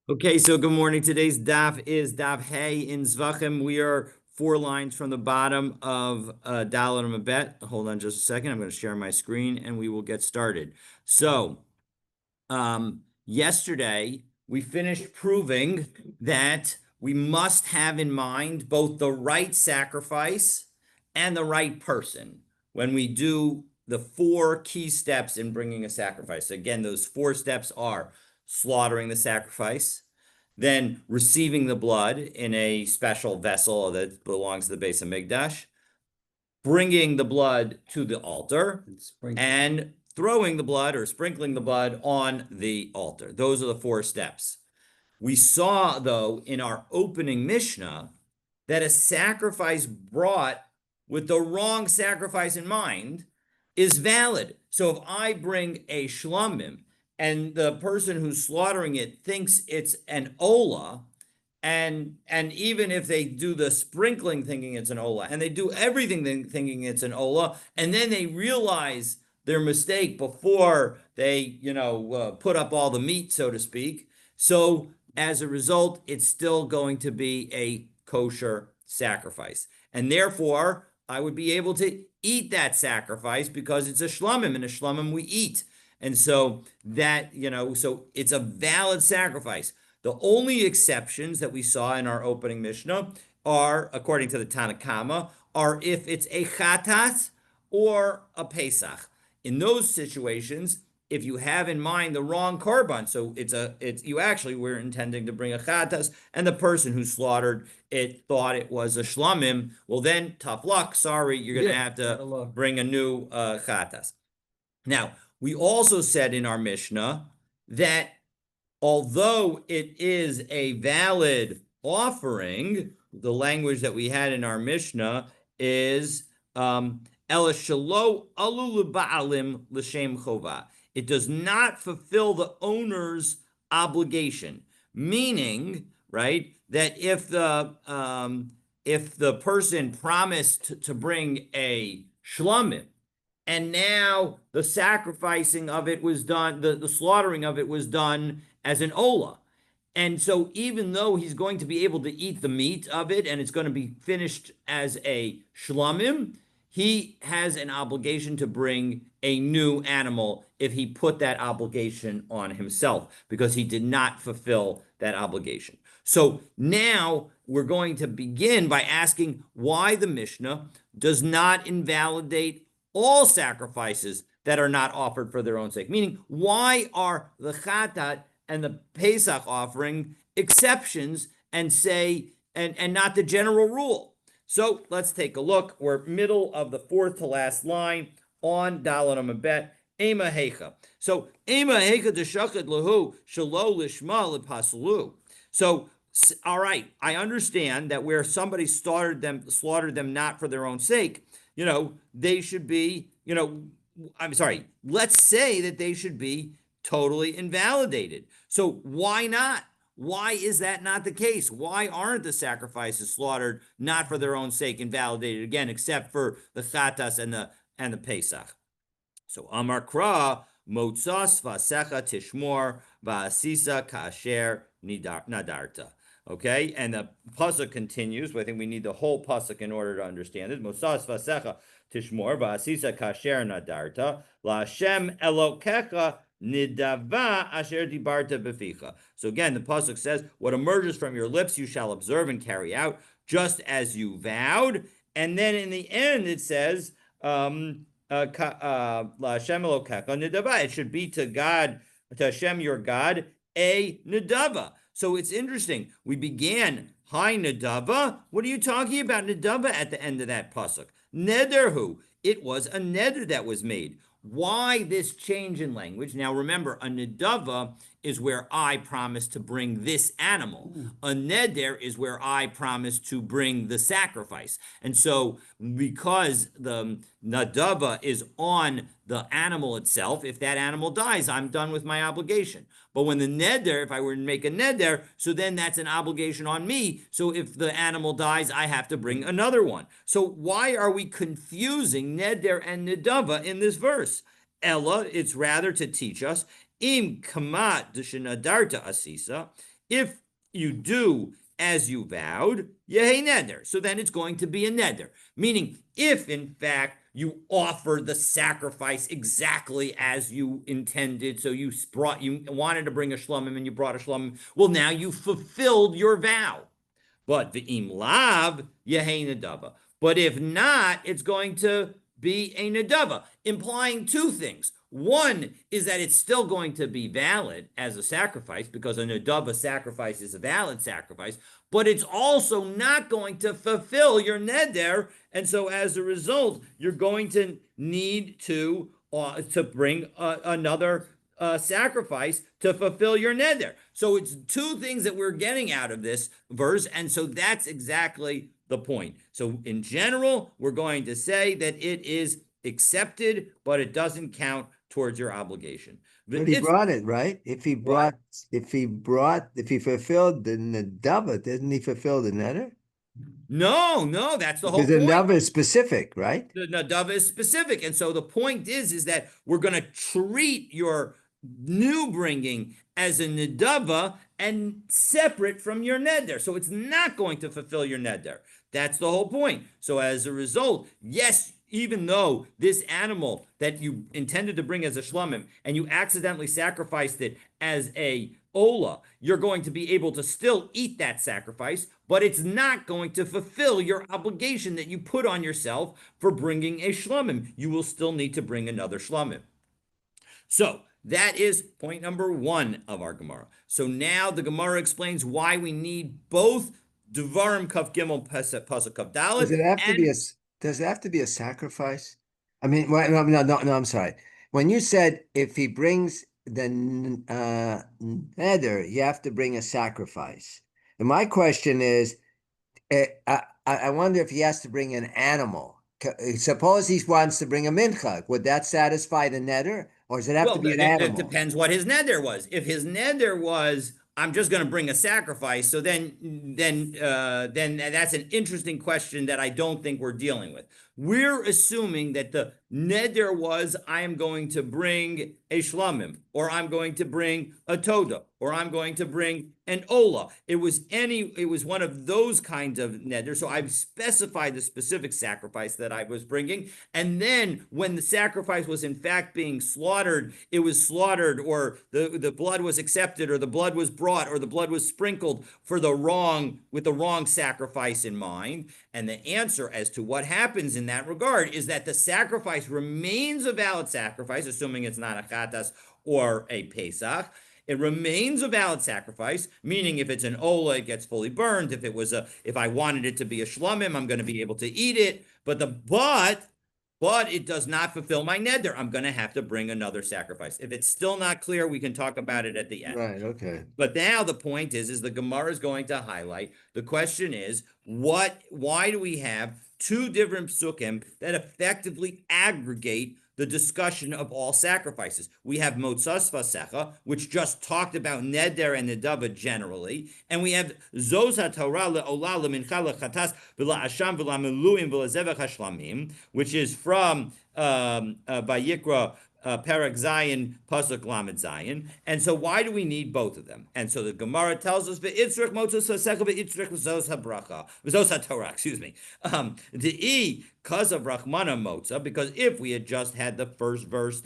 Okay, so good morning. Today's daf is daf Hey in Zevachim. We are 4 lines from the bottom of Dalet Amabet. Hold on just a second. I'm going to share my screen and we will get started. So, yesterday we finished proving that we must have in mind both the right sacrifice and the right person when we do the 4 key steps in bringing a sacrifice. Again, those 4 steps are slaughtering the sacrifice, then receiving the blood in a special vessel that belongs to the Beis Hamikdash, bringing the blood to the altar, and throwing the blood or sprinkling the blood on the altar. Those are the 4 steps. We saw, though, in our opening Mishnah that a sacrifice brought with the wrong sacrifice in mind is valid. So if I bring a shlamim and the person who's slaughtering it thinks it's an ola, and even if they do the sprinkling thinking it's an ola, and they do everything thinking it's an ola, and then they realize their mistake before they, put up all the meat, so to speak. So as a result, it's still going to be a kosher sacrifice. And therefore, I would be able to eat that sacrifice because it's a shlamim, and a shlamim we eat. And so that, so it's a valid sacrifice. The only exceptions that we saw in our opening Mishnah are, according to the Tanna Kama, are if it's a chatat or a Pesach. In those situations, if you have in mind the wrong korban, so you actually were intending to bring a chatas, and the person who slaughtered it thought it was a shlamim, well then, tough luck, sorry, you're going to have to bring a new chatas. Now, we also said in our Mishnah that although it is a valid offering, the language that we had in our Mishnah is Ela shelo alu leba'alim l'shem chova. It does not fulfill the owner's obligation, meaning, right, that if the person promised to bring a shlamim, and now the sacrificing of it was done, the slaughtering of it was done as an ola. And so even though he's going to be able to eat the meat of it and it's going to be finished as a shlamim, he has an obligation to bring a new animal if he put that obligation on himself because he did not fulfill that obligation. So now we're going to begin by asking why the Mishnah does not invalidate all sacrifices that are not offered for their own sake. Meaning, why are the chatat and the Pesach offering exceptions and not the general rule? So let's take a look. We're middle of the 4th to last line on Dalet Amabet. Ema Hecha. So Ema Hecha deshachad lahu shelo lishma lepaslu. So all right, I understand that where somebody slaughtered them not for their own sake, they should be, let's say that they should be totally invalidated. So why not? Why is that not the case? Why aren't the sacrifices slaughtered not for their own sake invalidated again, except for the chatas and the Pesach? So Amar Kra motzas vasecha tishmor va'asisa kasher nadarta. Okay, and the pasuk continues. But I think we need the whole pasuk in order to understand it. Motzas vasecha tishmor va'asisa kasher nadarta la'Hashem Elokecha nidava asher dibarta beficha. So again, the pasuk says, "What emerges from your lips, you shall observe and carry out, just as you vowed." And then in the end, it says, "L'Hashem Elokecha nidava." It should be to God, to Hashem your God, a nidava. So it's interesting. We began, hi nidava. What are you talking about, nidava, at the end of that pasuk? Nederhu. It was a neder that was made. Why this change in language? Now remember, a nidava is where I promise to bring this animal. A neder is where I promise to bring the sacrifice. And so because the nadava is on the animal itself, if that animal dies, I'm done with my obligation. But when the neder, if I were to make a neder, so then that's an obligation on me. So if the animal dies, I have to bring another one. So why are we confusing neder and nidava in this verse? Ella, it's rather to teach us, Im kamat d'shenadarta asisa, if you do as you vowed, yehi neder. So then it's going to be a neder. Meaning, if in fact you offer the sacrifice exactly as you intended, so you wanted to bring a shlomim and you brought a shlomim, well, now you fulfilled your vow. But the im lav yehi nedava. But if not, it's going to be a nedava, implying two things. One is that it's still going to be valid as a sacrifice because a nedava sacrifice is a valid sacrifice, but it's also not going to fulfill your neder, and so as a result, you're going to need to bring another sacrifice to fulfill your neder. So it's two things that we're getting out of this verse, and so that's exactly the point. So in general, we're going to say that it is accepted, but it doesn't count towards your obligation. But he brought it, right? If he fulfilled the nedava, doesn't he fulfill the neder? No, that's the whole Because the point. nedava is specific, right? The nedava is specific, and so the point is that we're going to treat your new bringing as a nedava and separate from your neder. So it's not going to fulfill your neder. That's the whole point. So as a result, yes, even though this animal that you intended to bring as a shlomim and you accidentally sacrificed it as a ola, you're going to be able to still eat that sacrifice, but it's not going to fulfill your obligation that you put on yourself for bringing a shlomim. You will still need to bring another shlomim. So that is point number one of our Gemara. So now the Gemara explains why we need both Devarim Kaf Gimel Pasuk Kaf Dalet. Does it have to be a sacrifice? I mean, no, I'm sorry. When you said if he brings the neder, you have to bring a sacrifice. And my question is, I wonder if he has to bring an animal. Suppose he wants to bring a mincha. Would that satisfy the neder? Or does it have to be an animal? It depends what his neder was. If his neder was, I'm just going to bring a sacrifice, so then that's an interesting question that I don't think we're dealing with. We're assuming that the neder was, I am going to bring a shlamim, or I'm going to bring a toda, or I'm going to bring an ola. It was one of those kinds of neder. So I've specified the specific sacrifice that I was bringing. And then when the sacrifice was in fact being slaughtered, it was slaughtered, or the blood was accepted, or the blood was brought, or the blood was sprinkled with the wrong sacrifice in mind. And the answer as to what happens in that regard is that the sacrifice remains a valid sacrifice, assuming it's not a chatas or a pesach. It remains a valid sacrifice, meaning if it's an ola, it gets fully burned. If I wanted it to be a shlamim, I'm going to be able to eat it. But it does not fulfill my neder. I'm going to have to bring another sacrifice. If it's still not clear, we can talk about it at the end. Right, okay. But now the point is the Gemara is going to highlight, the question is, why do we have two different psukim that effectively aggregate the discussion of all sacrifices? We have Motzas Vasecha, which just talked about Neder and Nedava generally, and we have Zos HaTorah le'olah le'mincha le'chatas v'la'asham v'la'meluim v'la'zevach hashlamim, which is from Vayikra Perek Zayin, Pasuk Lamed Zayin. And so why do we need both of them? And so the Gemara tells us, V'itzrich Motzos Vasecha v'itzrich Zos HaBracha, Zos HaTorah, excuse me. Because of Rachmana Motza, because if we had just had the first verse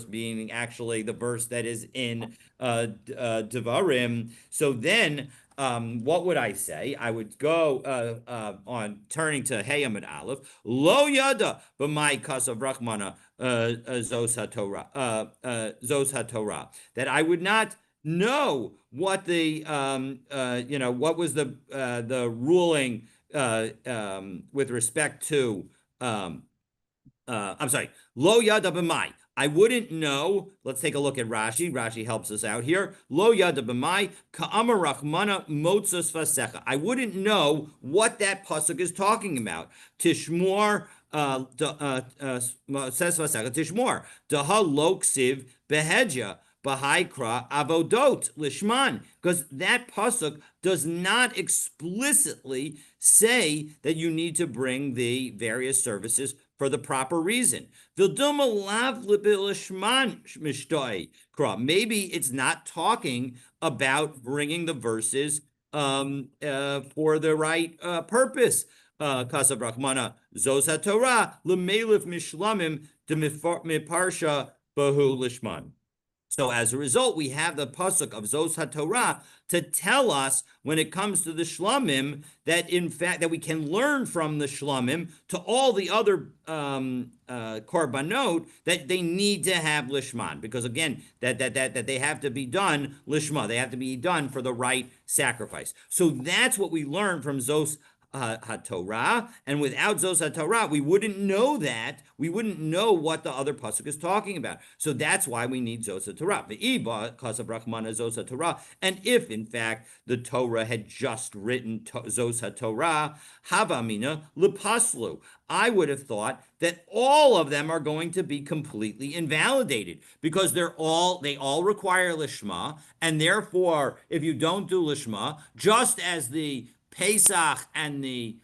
being actually the verse that is in Devarim, so then what would I say? I would go on turning to Hey Amid Aleph, Lo Yada b'mai kasav Rachmana Zos HaTorah, that I would not know what the what was the ruling with respect to I'm sorry, Lo Yada b'mai. I wouldn't know. Let's take a look at Rashi. Rashi helps us out here. Lo Yada b'mai ka'amar Rachmana Motzos Vasecha. I wouldn't know what that pasuk is talking about. Tishmor says Vasecha. Tishmor daha lo ksiv behedja Bahaikra avodot lishman, because that pasuk does not explicitly say that you need to bring the various services for the proper reason. Maybe it's not talking about bringing the verses for the right purpose. Kasav Rachmana Zos HaTorah L'Melif Mishlamim Miparsha Bahu Lishman. So as a result, we have the pasuk of Zos HaTorah to tell us when it comes to the shlamim that in fact that we can learn from the shlamim to all the other korbanot that they need to have lishman, because again that they have to be done lishma, they have to be done for the right sacrifice. So that's what we learn from Zos HaTorah, and without Zos HaTorah, we wouldn't know that. We wouldn't know what the other pasuk is talking about. So that's why we need Zos HaTorah. Ve'iba kasav rachmana Zos HaTorah. And if in fact the Torah had just written Zos HaTorah, havamina lepaslu, I would have thought that all of them are going to be completely invalidated because they all require lishma, and therefore, if you don't do lishma, just as the Pesach and the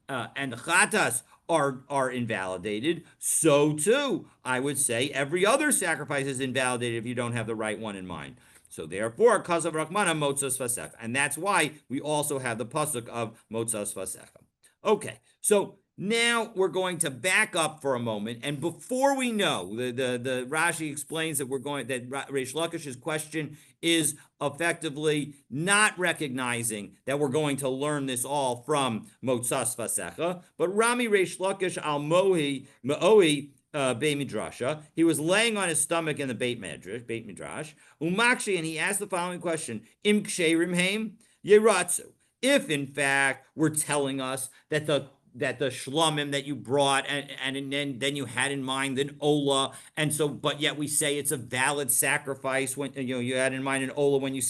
Chatas are invalidated, so too I would say every other sacrifice is invalidated if you don't have the right one in mind. So therefore, Kasav Rachmana Motzas Vasecha, and that's why we also have the pasuk of Motzas Vasecha. Okay, so now we're going to back up for a moment, and before we know, the Rashi explains that Reish Lakish's question is effectively not recognizing that we're going to learn this all from Motzas Vasecha, but Rami Reish Lakish al Mo'i Beit Midrasha. He was laying on his stomach in the Beit Midrash, Umakshi, and he asked the following question: Im ksherim heim yeratzu. If in fact we're telling us that the shlamim that you brought and then you had in mind an ola, and so but yet we say it's a valid sacrifice when you had in mind an ola when you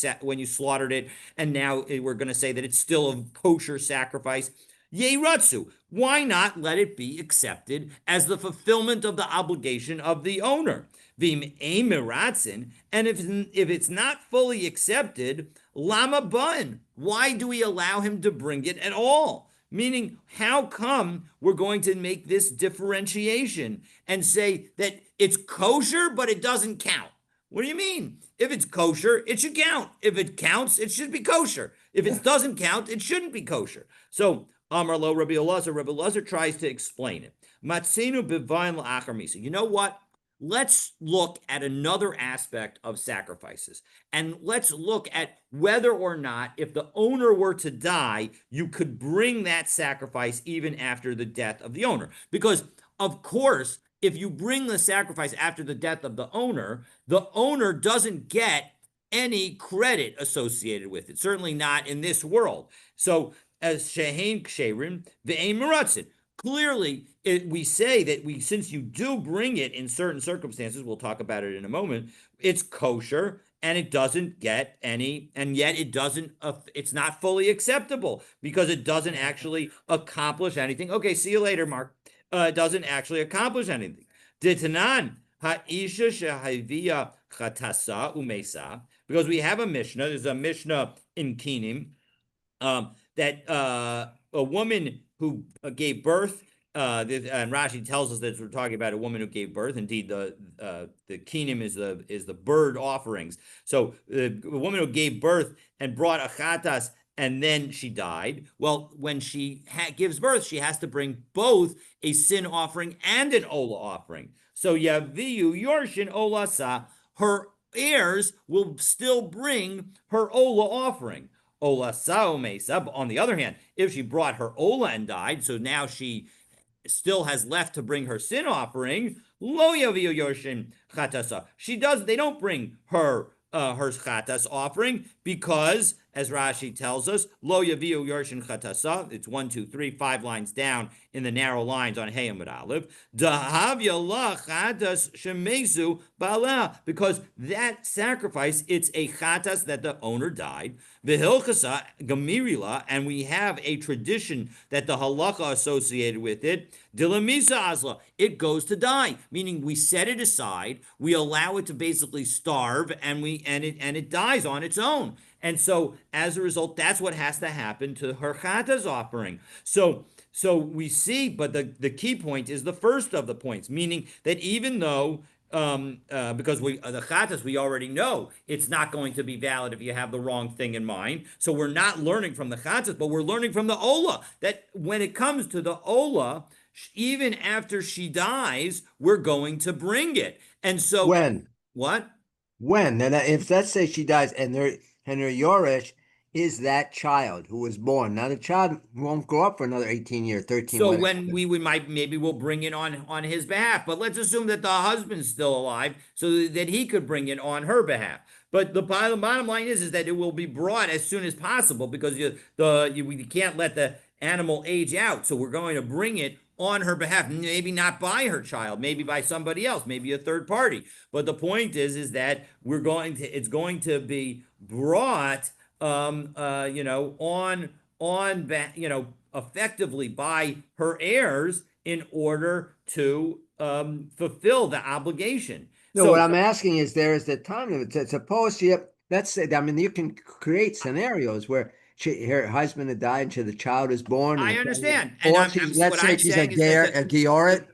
slaughtered it, and now we're going to say that it's still a kosher sacrifice. Yeratzu, why not let it be accepted as the fulfillment of the obligation of the owner? Vim emiratzin, and if it's not fully accepted, lama bun, why do we allow him to bring it at all? Meaning, how come we're going to make this differentiation and say that it's kosher, but it doesn't count? What do you mean? If it's kosher, it should count. If it counts, it should be kosher. If it doesn't count, it shouldn't be kosher. So, Amar lo Rabbi Elazar tries to explain it. Matzenu b'vayin la'achar misa. You know what? Let's look at another aspect of sacrifices, and let's look at whether or not, if the owner were to die, you could bring that sacrifice even after the death of the owner. Because, of course, if you bring the sacrifice after the death of the owner doesn't get any credit associated with it, certainly not in this world. So, as shehein ksherim ve'ein meratzin. Clearly, we say that since you do bring it in certain circumstances, we'll talk about it in a moment, it's kosher and it doesn't get any, and yet it's not fully acceptable because it doesn't actually accomplish anything. Okay, see you later, Mark. It doesn't actually accomplish anything. Ditanan ha'isha shehaviya chatasa umesa, because we have a Mishnah, there's a Mishnah in Kinim, that a woman who gave birth, and Rashi tells us that we're talking about a woman who gave birth. Indeed, the kinim is the bird offerings. So the woman who gave birth and brought a chatas, and then she died. Well, when she gives birth, she has to bring both a sin offering and an ola offering. So yaviyu yorshin olasa, her heirs will still bring her ola offering. Ola Saomesa. On the other hand, if she brought her Ola and died, so now she still has left to bring her sin offering, Lo Yaviu Yorshin Chatasa. They don't bring her chatas offering because, as Rashi tells us, Lo Yaviu Yorshin Chatasa. It's 1, 2, 3, 5 lines down in the narrow lines on Hey Amud Aleph. Dahavya la chatas shemesu bala, because that sacrifice, it's a chatas that the owner died. V'hilchasa gamirila, and we have a tradition that the halacha associated with it. Dilamisa azla, it goes to die, meaning we set it aside, we allow it to basically starve, and it dies on its own. And so, as a result, that's what has to happen to her chatas offering. So So we see, but the key point is the first of the points, meaning that even though because the chatas we already know it's not going to be valid if you have the wrong thing in mind. So we're not learning from the chatas, but we're learning from the ola that when it comes to the ola, even after she dies, we're going to bring it. And so When? what? When? And if let's say she dies and her Yoresh is that child who was born. Now the child won't grow up for another 18 years, 13, So whatever. when we might maybe we'll bring it on his behalf, but let's assume that the husband's still alive so that he could bring it on her behalf. But the bottom line is that it will be brought as soon as possible because we can't let the animal age out. So we're going to bring it on her behalf, maybe not by her child, maybe by somebody else, maybe a third party. But the point is that it's going to be brought, effectively by her heirs in order to fulfill the obligation. No, what So I'm asking is there is the time limit. Suppose you, let's say, I mean, you can create scenarios where her husband had died and the child is born, I understand, and or she's, let's what say I'm she's saying is that a Gioret.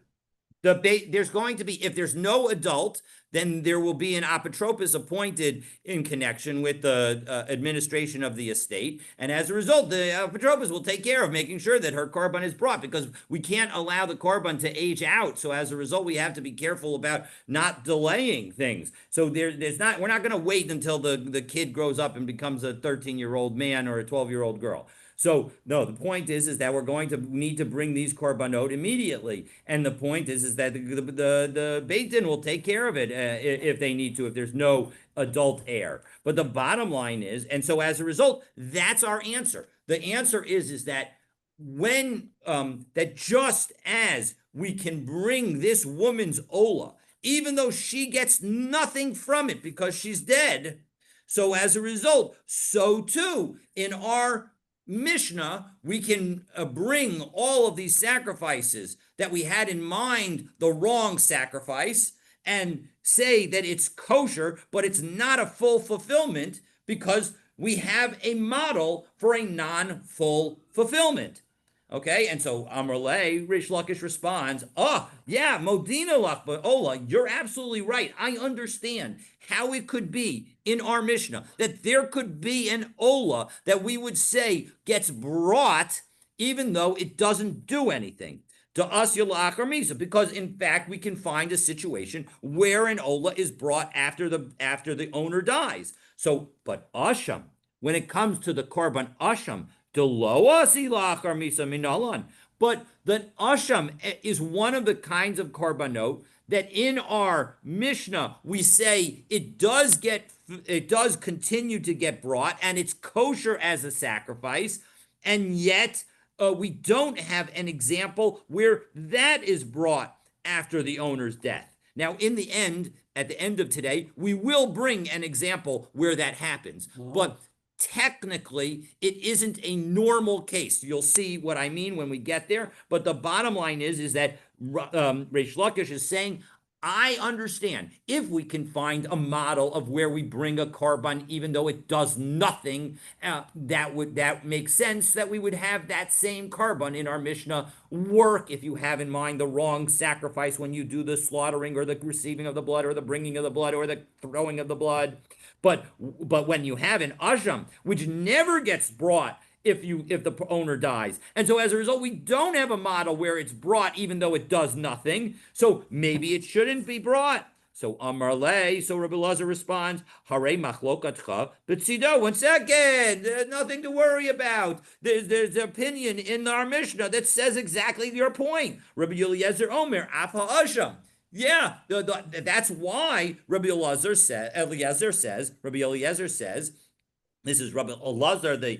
there's going to be, if there's no adult, then there will be an apotropos appointed in connection with the administration of the estate. And as a result, the apotropos will take care of making sure that her korban is brought because we can't allow the korban to age out. So as a result, we have to be careful about not delaying things. So we're not going to wait until the kid grows up and becomes a 13-year-old man or a 12-year-old girl. So no, the point is that we're going to need to bring these korbanot immediately, and the point is that the Beit Din will take care of it if they need to, if there's no adult heir. But the bottom line is, and so as a result, that's our answer. The answer is that when that just as we can bring this woman's ola, even though she gets nothing from it because she's dead, so as a result, so too in our Mishnah, we can bring all of these sacrifices that we had in mind the wrong sacrifice and say that it's kosher, but it's not a full fulfillment because we have a model for a non-full fulfillment. Okay, and so Amrle, Rish Lakish responds, oh, yeah, Modina Lach, but Ola, you're absolutely right. I understand how it could be in our Mishnah that there could be an Ola that we would say gets brought even though it doesn't do anything. To us, Yalach or Misa, because in fact we can find a situation where an Ola is brought after the owner dies. So, but Asham, when it comes to the Korban Asham, but the asham is one of the kinds of korbanot that in our Mishnah we say it does continue to get brought and it's kosher as a sacrifice, and yet we don't have an example where that is brought after the owner's death. Now, in the end, at the end of today, we will bring an example where that happens, but technically it isn't a normal case. You'll see what I mean when we get there, but the bottom line is that Reish Lakish is saying, I understand if we can find a model of where we bring a korban even though it does nothing, that makes sense that we would have that same korban in our Mishnah work if you have in mind the wrong sacrifice when you do the slaughtering or the receiving of the blood or the bringing of the blood or the throwing of the blood. But when you have an asham, which never gets brought if the owner dies, and so as a result, we don't have a model where it's brought even though it does nothing. So maybe it shouldn't be brought. So Amar Le, so Rabbi Lazar responds, Hare machlokatcha b'tzido. One second, there's nothing to worry about. There's an opinion in our Mishnah that says exactly your point. Rabbi Eliezer Omer, Afa Asham. Yeah, that's why Rabbi Eliezer says, this is Rabbi Eliezer, the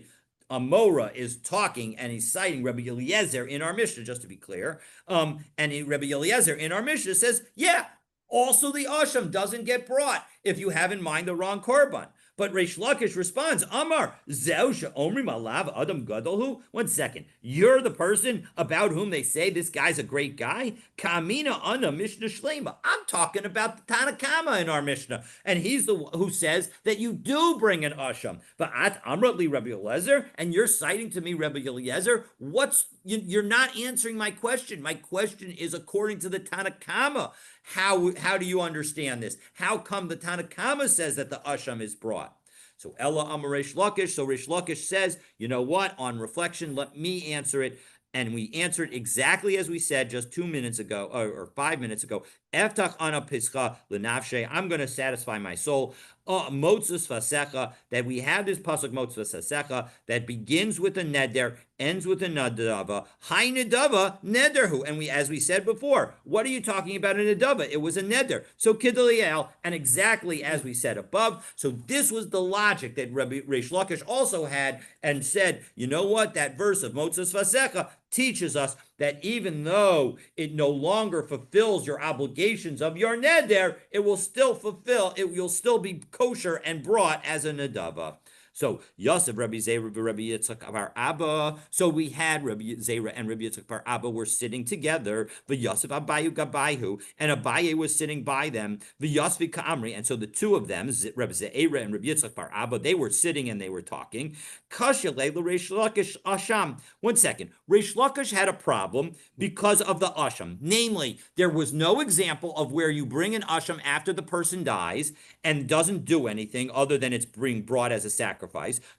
Amora is talking and he's citing Rabbi Eliezer in our Mishnah, just to be clear. And Rabbi Eliezer in our Mishnah says, yeah, also the Asham doesn't get brought if you have in mind the wrong korban. But Reish Lakish responds, Amar, Zeu she'omrim alav adam gadolhu. 1 second. You're the person about whom they say this guy's a great guy? Kamina ana Mishnah Shlema. I'm talking about the Tanakama in our Mishnah. And he's the one who says that you do bring an Asham. But at Amratli Rabbi Eliezer, and you're citing to me Rabbi Eliezer, you're not answering my question. My question is according to the Tanakama. How do you understand this? How come the Tanakama says that the Asham is brought? So Ella Amar Reish Lakish. So Reish Lakish says, you know what? On reflection, let me answer it. And we answered exactly as we said just 2 minutes ago, or 5 minutes ago. Eftach ana pischa lenafshe. I'm going to satisfy my soul. Motzas vasecha. That we have this pasuk motzas vasecha that begins with a neder, ends with a nadava. Hi nadava nederhu. And as we said before, what are you talking about in nadava? It was a neder. So kidaliel, and exactly as we said above. So this was the logic that Rabbi Reish Lakish also had and said, you know what? That verse of motzas vasecha teaches us that even though it no longer fulfills your obligations of your neder, it will still you'll still be kosher and brought as a nedava. So Yosef, Rabbi Zera, Rabbi Yitzchak Bar Abba. So we had Rabbi Zera and Rabbi Yitzchak Bar Abba were sitting together. The Yosef Abayu Gabayu, and Abaye was sitting by them. The Yosef Ka'amri, and so the two of them, Rabbi Zera and Rabbi Yitzchak Bar Abba, they were sitting and they were talking. Kasha Leila Reish Lakish Asham. 1 second. Reish Lakish had a problem because of the Asham. Namely, there was no example of where you bring an Asham after the person dies and doesn't do anything other than it's being brought as a sacrifice.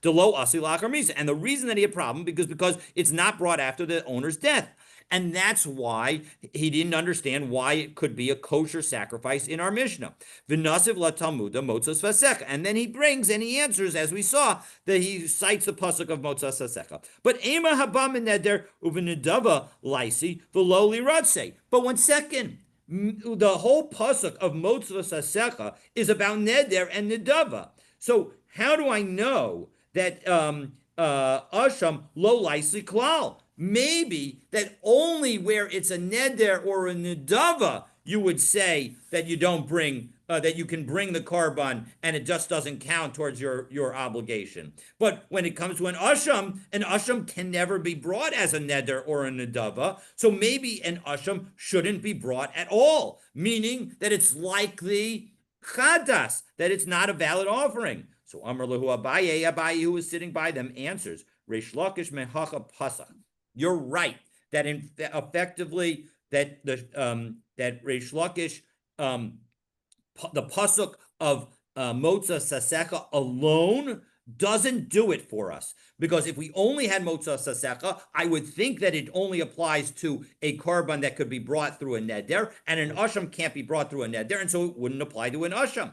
Delo asi lachar misa. And the reason that he had a problem because it's not brought after the owner's death. And that's why he didn't understand why it could be a kosher sacrifice in our Mishnah. V'nasiv la Talmuda motzas vasecha. And then he brings and he answers, as we saw, that he cites the pasuk of motzas vasecha. But ema haba meneder uvenidava laisi v'lo liratse. But 1 second. The whole pasuk of motzas vasecha is about neder and nidava. So how do I know that asham lo laisi klal? Maybe that only where it's a neder or a nedava you would say that you don't bring that you can bring the korban and it just doesn't count towards your obligation. But when it comes to an asham can never be brought as a neder or a nedava. So maybe an asham shouldn't be brought at all, meaning that it's like the chadas, that it's not a valid offering. So Amar Lahu Abaye, who was sitting by them, answers, Reish Lakish mehacha pasach. You're right that effectively that that Reish Lakish the pasuk of Motza Sasecha alone doesn't do it for us, because if we only had Motza Sasecha, I would think that it only applies to a korban that could be brought through a neder, and an asham can't be brought through a neder, and so it wouldn't apply to an asham.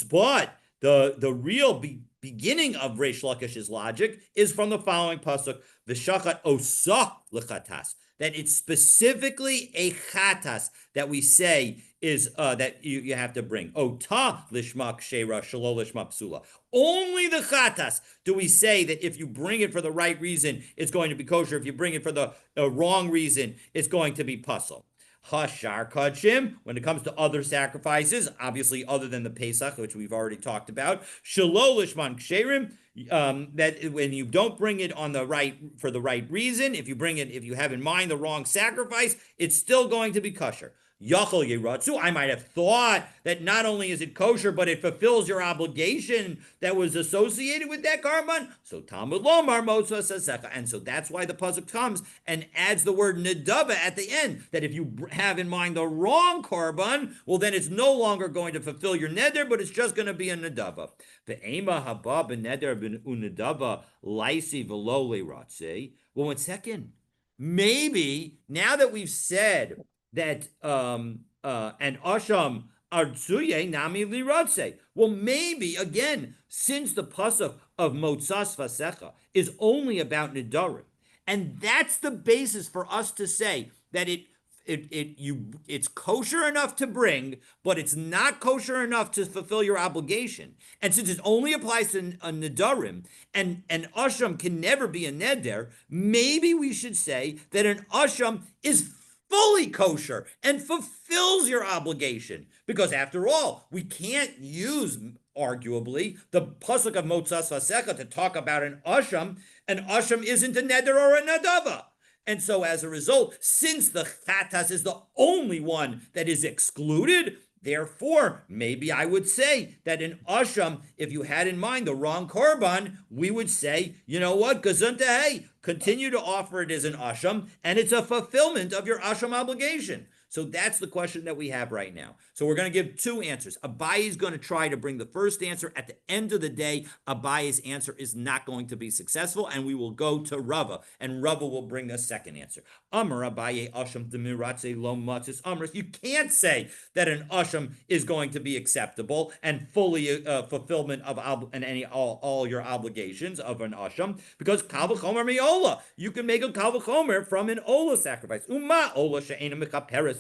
But the real beginning of Reish Lakish's logic is from the following pasuk: V'shachat osa lechatas. That it's specifically a chatas that we say is that you have to bring. Ota lishmak shera shelo lishma psula. Only the chatas do we say that if you bring it for the right reason, it's going to be kosher. If you bring it for the wrong reason, it's going to be pasul. Hashar Kachim, when it comes to other sacrifices, obviously other than the Pesach, which we've already talked about, Shalolishman Ksherim, that when you don't bring it for the right reason, if you have in mind the wrong sacrifice, it's still going to be kosher. Yachol Yeratzu, I might have thought that not only is it kosher, but it fulfills your obligation that was associated with that korban. So Talmud Lomar Motza Sasecha. And so that's why the pasuk comes and adds the word nedava at the end, that if you have in mind the wrong korban, well, then it's no longer going to fulfill your neder, but it's just going to be a nedava. Ve'ema haba b'neder b'nedava laisi v'lo leratze. Well, 1 second. Maybe now that we've said that and asham artzuye nami liratze. Well, maybe again, since the pasuk of Motzas Vasecha is only about nidarim, and that's the basis for us to say that it's kosher enough to bring, but it's not kosher enough to fulfill your obligation. And since it only applies to a nedarim, and an asham can never be a neder, maybe we should say that an asham is fully kosher and fulfills your obligation. Because after all, we can't use arguably, the pasuk of Motzas Vasecha to talk about an asham isn't a neder or a nadava. And so as a result, since the chatas is the only one that is excluded, therefore, maybe I would say that in asham, if you had in mind the wrong korban, we would say, you know what, gazunta, hey, continue to offer it as an asham, and it's a fulfillment of your asham obligation. So that's the question that we have right now. So we're going to give two answers. Abaye is going to try to bring the first answer. At the end of the day, Abaye's answer is not going to be successful, and we will go to Rava, and Rava will bring the second answer. Amar Abaye asham demiratze lo matzis amris. You can't say that an asham is going to be acceptable and fully fulfillment of all your obligations of an asham, because kal v'chomer mi'ola. You can make a kal v'chomer from an ola sacrifice. Uma ola she'ena mechaperes.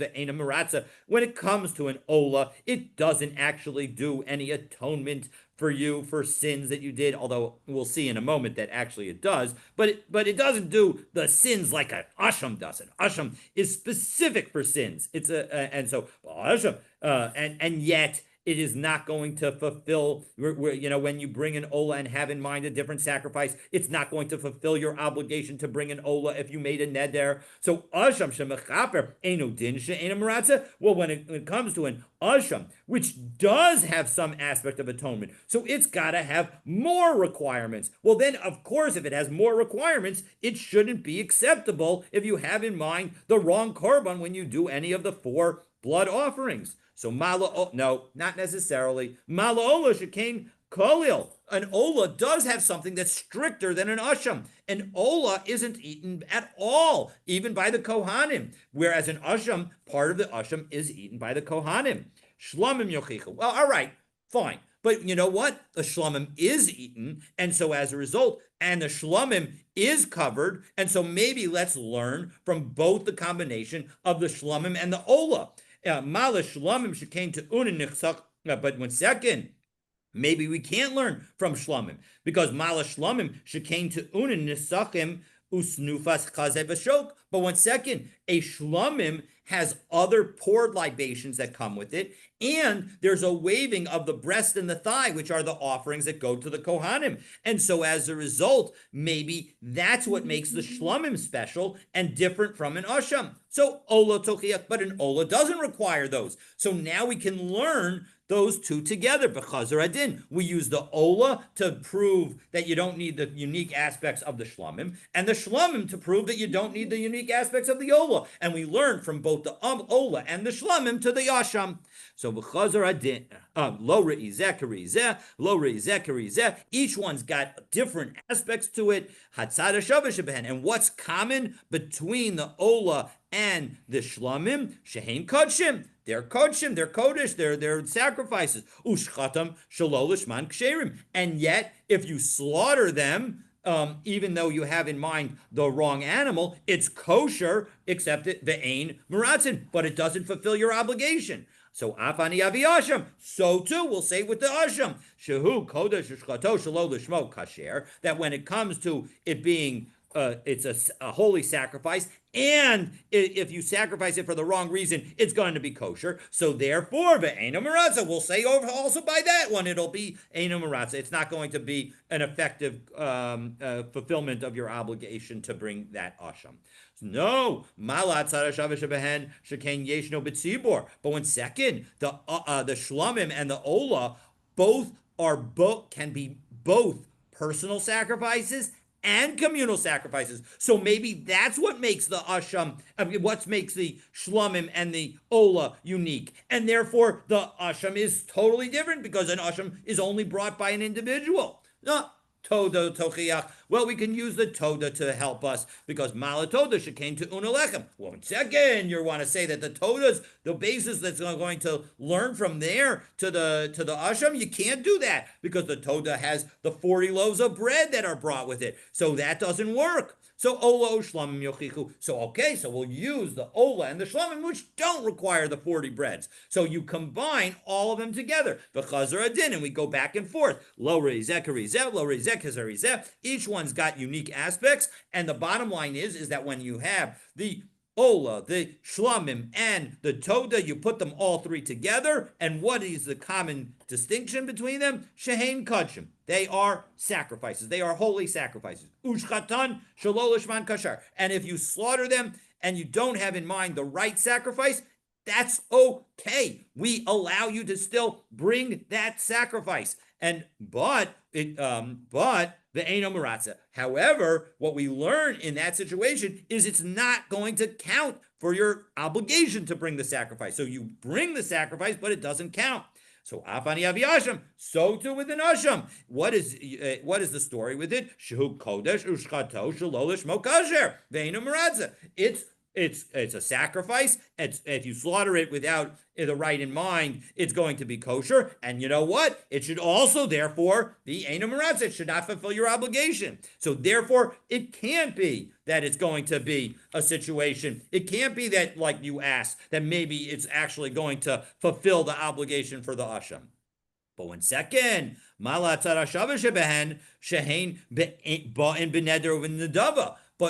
When it comes to an ola, it doesn't actually do any atonement for you for sins that you did, although we'll see in a moment that actually it does, but it doesn't do the sins like an asham does. An asham is specific for sins. It's and so asham, and yet it is not going to fulfill, when you bring an ola and have in mind a different sacrifice, it's not going to fulfill your obligation to bring an ola if you made a neder. So asham shemechaper eno din she'ena maratza. Well, when it comes to an asham, which does have some aspect of atonement, so it's got to have more requirements. Well, then, of course, if it has more requirements, it shouldn't be acceptable if you have in mind the wrong korban when you do any of the 4 blood offerings. So no, not necessarily. Mala ola shekain kolil. An ola does have something that's stricter than an asham. An ola isn't eaten at all, even by the kohanim, whereas an asham, part of the asham, is eaten by the kohanim. Shlamim yochichu. Well, all right, fine. But you know what? The shlamim is eaten, and so as a result, and the shlamim is covered, and so maybe let's learn from both the combination of the shlamim and the ola. Mala shlamim shekain to unin. But 1 second, maybe we can't learn from shlamim, because mala shlamim shekain to unin nisachim usnufas chazeh v'shok. But 1 second, a shlamim has other poured libations that come with it, and there's a waving of the breast and the thigh, which are the offerings that go to the kohanim. And so as a result, maybe that's what makes the shlamim special and different from an asham. So ola tochiach, but an ola doesn't require those. So now we can learn those two together. B'chazar adin, we use the ola to prove that you don't need the unique aspects of the shlamim, and the shlamim to prove that you don't need the unique aspects of the ola. And we learn from both the ola and the shlamim to the asham. So b'chazar adin, lo re'izeh karizeh, lo re'izeh karizeh. Each one's got different aspects to it. Hatzad hashavah shebehen. And what's common between the ola and the shlamim? Shehein kodshim. They're kodshim, they're kodesh, they're sacrifices. Ushchatam shelo lishman ksherim. And yet, if you slaughter them, even though you have in mind the wrong animal, it's kosher, except the ein meratzin, but it doesn't fulfill your obligation. So afani avi asham. So too, we'll say with the asham, shehu kodesh ushchato shelo lishmo kasher. That when it comes to it being it's a holy sacrifice, and if you sacrifice it for the wrong reason, it's going to be kosher. So therefore, ve'ena maratza, we'll say also by that one, it'll be eina maratza. It's not going to be an effective fulfillment of your obligation to bring that asham. No, malat sarashavashabehen shekain yeshno b'tzibor. But 1 second, the shlamim and the ola can be both personal sacrifices and communal sacrifices. So maybe that's what makes the asham, what makes the shlamim and the ola unique. And therefore, the asham is totally different, because an asham is only brought by an individual. No, toda tochiach. Well, we can use the toda to help us, because malatoda shekain to unalechem. 1 second, you want to say that the todas, the basis that's going to learn from there to the asham, you can't do that, because the toda has the 40 loaves of bread that are brought with it. So that doesn't work. So ola shlamim yochichu. So okay, so we'll use the ola and the shlamim, which don't require the 40 breads. So you combine all of them together. V'chazar adin, and we go back and forth. Lo reizeh karizeh, lo reizeh kazarizeh. Each one's got unique aspects, and the bottom line is that when you have the Ola, the Shlamim, and the Toda, you put them all three together, and what is the common distinction between them? Shehein Kodshim. They are sacrifices. They are holy sacrifices. Ushchatan Shalol Lishman Kashar. And if you slaughter them and you don't have in mind the right sacrifice, that's okay. We allow you to still bring that sacrifice. But the Eino Maratza. However, what we learn in that situation is it's not going to count for your obligation to bring the sacrifice. So you bring the sacrifice, but it doesn't count. So Afani Avi Asham, so too with an Asham. What is the story with it? Shehu Kodesh Ushchato Shalolish Mokasher Ve'enu Maratza. It's a sacrifice. If you slaughter it without the right in mind, it's going to be kosher. And you know what? It should also, therefore, be Eino Maratza. It should not fulfill your obligation. So therefore, it can't be that it's going to be a situation. It can't be that, like you asked, that maybe it's actually going to fulfill the obligation for the Asham. But one second, But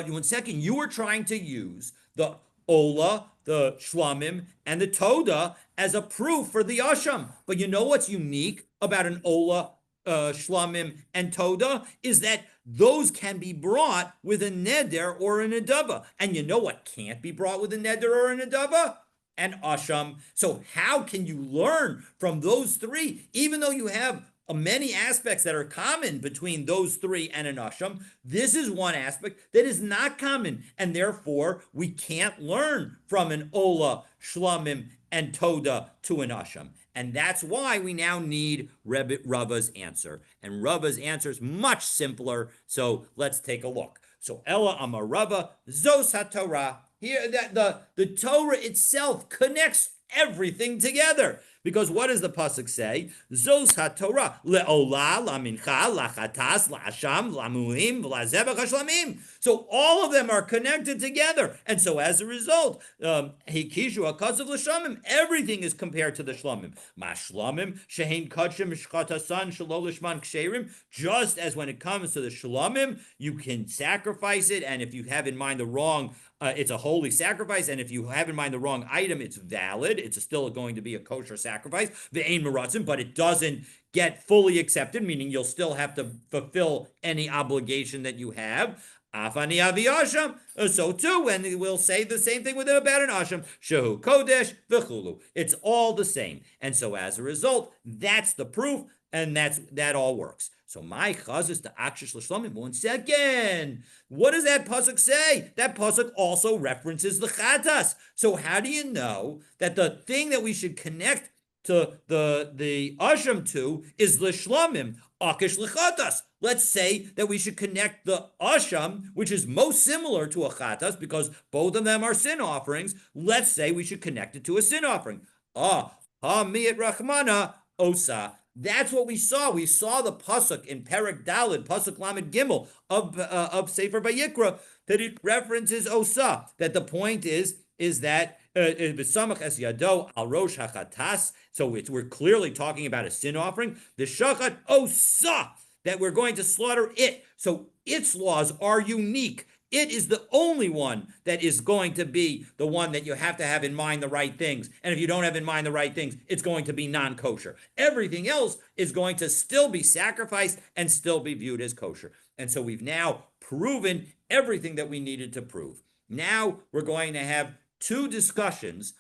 one second, you were trying to use the Ola, the Shlamim, and the Toda as a proof for the Asham. But you know what's unique about an Ola, Shlamim, and Toda is that those can be brought with a Neder or an Adava. And you know what can't be brought with a Neder or an Adava? An Asham. So how can you learn from those three, even though you have many aspects that are common between those three and an Asham? This is one aspect that is not common, and therefore we can't learn from an Ola, Shlamim, and Toda to an Asham. And that's why we now need Rava's answer. And Rava's answer is much simpler, so let's take a look. So Ella Amar Rava, Zos HaTorah. Here, the Torah itself connects everything together. Because what does the pasuk say? Zos haTorah leolah lamincha lachatas laasham lamuim v'lazevach hashlamim. So all of them are connected together, and so as a result, hikishu hakazav l'shamim. Everything is compared to the shlamim. Mashlamim shehein kachim shchatasan shalol lishman ksherim. Just as when it comes to the shlamim, you can sacrifice it, and if you have in mind the wrong. It's a holy sacrifice, and if you have in mind the wrong item, it's valid. It's still going to be a kosher sacrifice, the ein meratzim, but it doesn't get fully accepted, meaning you'll still have to fulfill any obligation that you have. Afani avi asham. So too, and we'll say the same thing with about an asham. Shehu kodesh v'chulu. It's all the same, and so as a result, that's the proof, and that all works. So my chaz is to akshish l'shlamim. One second. What does that pasuk say? That pasuk also references the chatas. So how do you know that the thing that we should connect to the asham to is l'shlamim, akish l'chatas? Let's say that we should connect the asham, which is most similar to a chatas because both of them are sin offerings. Let's say we should connect it to a sin offering. Miyat rachmana osa. That's what we saw. We saw the pasuk in Perek Daled, pasuk Lamed Gimel of Sefer Vayikra, that it references Osa. That the point is that v'samach es yado al rosh hachatas. So we're clearly talking about a sin offering. The shachat Osa, that we're going to slaughter it. So its laws are unique. It is the only one that is going to be the one that you have to have in mind the right things. And if you don't have in mind the right things, it's going to be non-kosher. Everything else is going to still be sacrificed and still be viewed as kosher. And so we've now proven everything that we needed to prove. Now we're going to have two discussions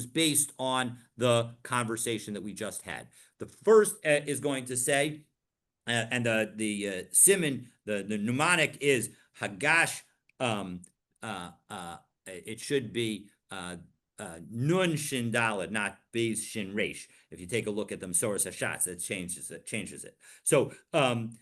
based on the conversation that we just had. The first is going to say, and the siman, the mnemonic is Hagash, it should be Nun Shin Daled, not Beis Shin Resh. If you take a look at them, Soros Hashatz, it changes it. So, and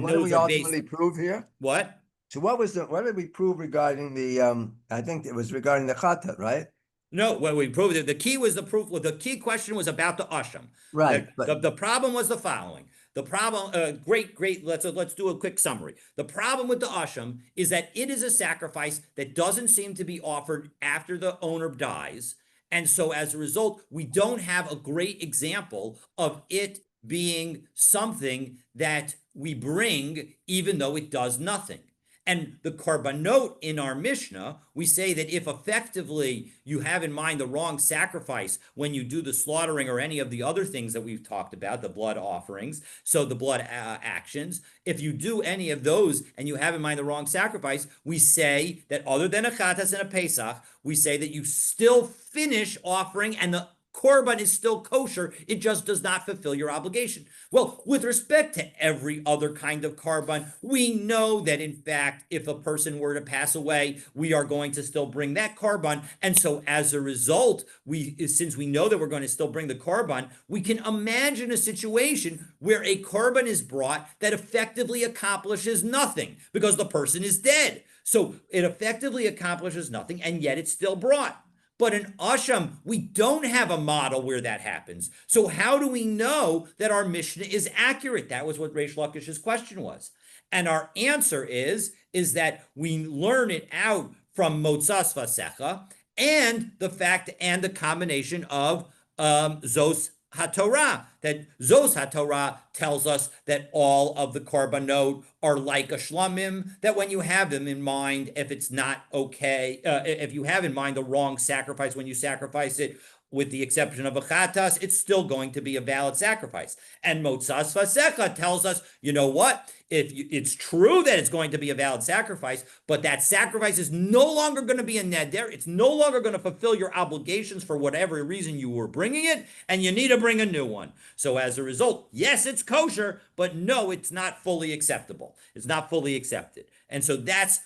what did we ultimately prove here? What? So what did we prove regarding the, I think it was regarding the chata, right? No, what we proved, the key was the proof. Well, the key question was about the asham. Right. The problem was the following. The problem, great. Let's do a quick summary. The problem with the asham is that it is a sacrifice that doesn't seem to be offered after the owner dies, and so as a result, we don't have a great example of it being something that we bring, even though it does nothing. And the korbanot in our Mishnah, we say that if effectively you have in mind the wrong sacrifice when you do the slaughtering or any of the other things that we've talked about, the blood offerings, so the blood actions, if you do any of those and you have in mind the wrong sacrifice, we say that other than a chatas and a pesach, we say that you still finish offering and the korban is still kosher. It just does not fulfill your obligation. Well, with respect to every other kind of korban, we know that in fact, if a person were to pass away, we are going to still bring that korban. And so as a result, since we know that we're going to still bring the korban, we can imagine a situation where a korban is brought that effectively accomplishes nothing because the person is dead. So it effectively accomplishes nothing, and yet it's still brought. But in Asham, we don't have a model where that happens. So how do we know that our Mishnah is accurate? That was what Reish Lakish's question was. And our answer is that we learn it out from Motzas Vasecha and the fact and the combination of Zos HaTorah, that Zos HaTorah tells us that all of the korbanot are like a shlamim, that when you have them in mind, if it's not okay, if you have in mind the wrong sacrifice when you sacrifice it, with the exception of a chatas, it's still going to be a valid sacrifice. And Motzas Vasecha tells us, you know what? It's true that it's going to be a valid sacrifice, but that sacrifice is no longer going to be a neder. It's no longer going to fulfill your obligations for whatever reason you were bringing it, and you need to bring a new one. So as a result, yes, it's kosher, but no, it's not fully acceptable. It's not fully accepted. And so that's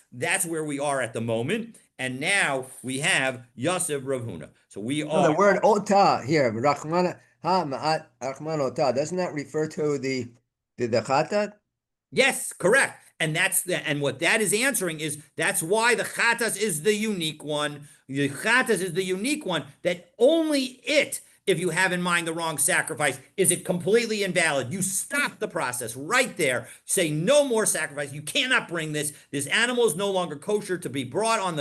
where we are at the moment. And now we have Yosef Rav Huna. So we So are the word ota here, Rachmana ha ma'at Rachman ota, doesn't that refer to the chatat? Yes, correct. And what that is answering is that's why the chatas is the unique one. The chatas is the unique one that only it, if you have in mind the wrong sacrifice, is it completely invalid. You stop the process right there. Say no more sacrifice. You cannot bring this. This animal is no longer kosher to be brought on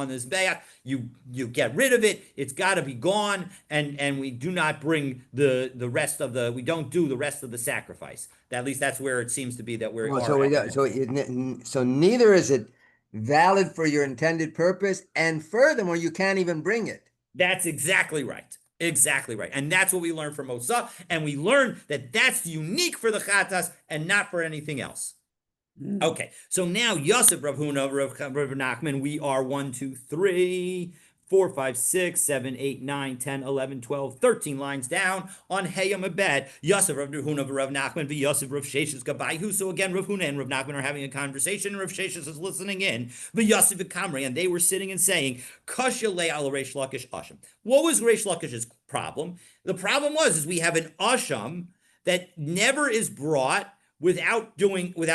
this bayat. You get rid of it. It's got to be gone. And we do not bring the rest of the. We don't do the rest of the sacrifice. At least that's where it seems to be that we're. Well, so neither is it valid for your intended purpose, and furthermore, you can't even bring it. That's exactly right. Exactly right. And that's what we learned from Mosa. And we learned that that's unique for the Chatas and not for anything else. Okay. So now Yosef, Rav Huna, Rav Nachman, we are 1, 2, 3, 4, 5, 6, 7, 8, 9, 10, 11, 12, 13 lines down on Hayam Abed. Yosef, Rav Huna, Rav Nachman, Yosef, Rav Sheshes, Gabayhu. So again, Rav Huna and Rav Nachman are having a conversation. Rav Sheshes is listening in. Yosef Kamri, and they were sitting and saying, Kasha le al Reish Lakish Asham. What was Reish Lakish's problem? The problem is we have an Asham that never is brought without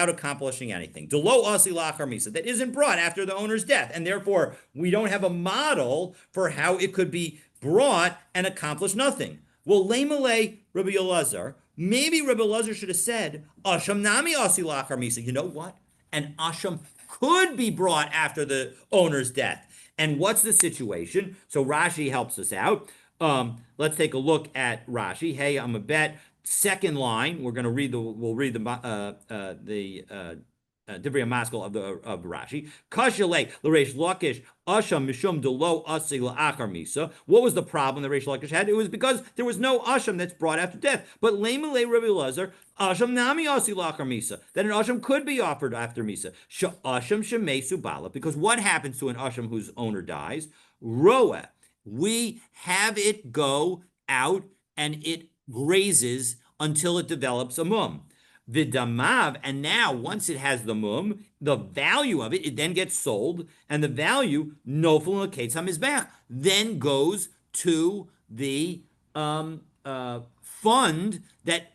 accomplishing anything. Delo asi lachar misa, that isn't brought after the owner's death, and therefore we don't have a model for how it could be brought and accomplish nothing. Well, lemele Rabbi Elazar, maybe Rabbi Elazar should have said asham nami asi lachar misa. You know what? An asham could be brought after the owner's death. And what's the situation? So Rashi helps us out. Let's take a look at Rashi. Hey, I'm a bet. Second line, we'll read the Divrei Maskell of Rashi. Kashalei l'Reish Lakish Asham mishum delo asi la'achar misa. What was the problem that Reish Lakish had? It was because there was no Asham that's brought after death. But le'melei Rabbi Elazar Asham nami asi la'achar misa. That an Asham could be offered after misa. Asham shemesu bala. Because what happens to an Asham whose owner dies? Roa. We have it go out and it grazes until it develops a mum. Vidamav, and now once it has the mum, the value of it, it then gets sold, and the value, nofel l'kates hamizbeach, then goes to the fund that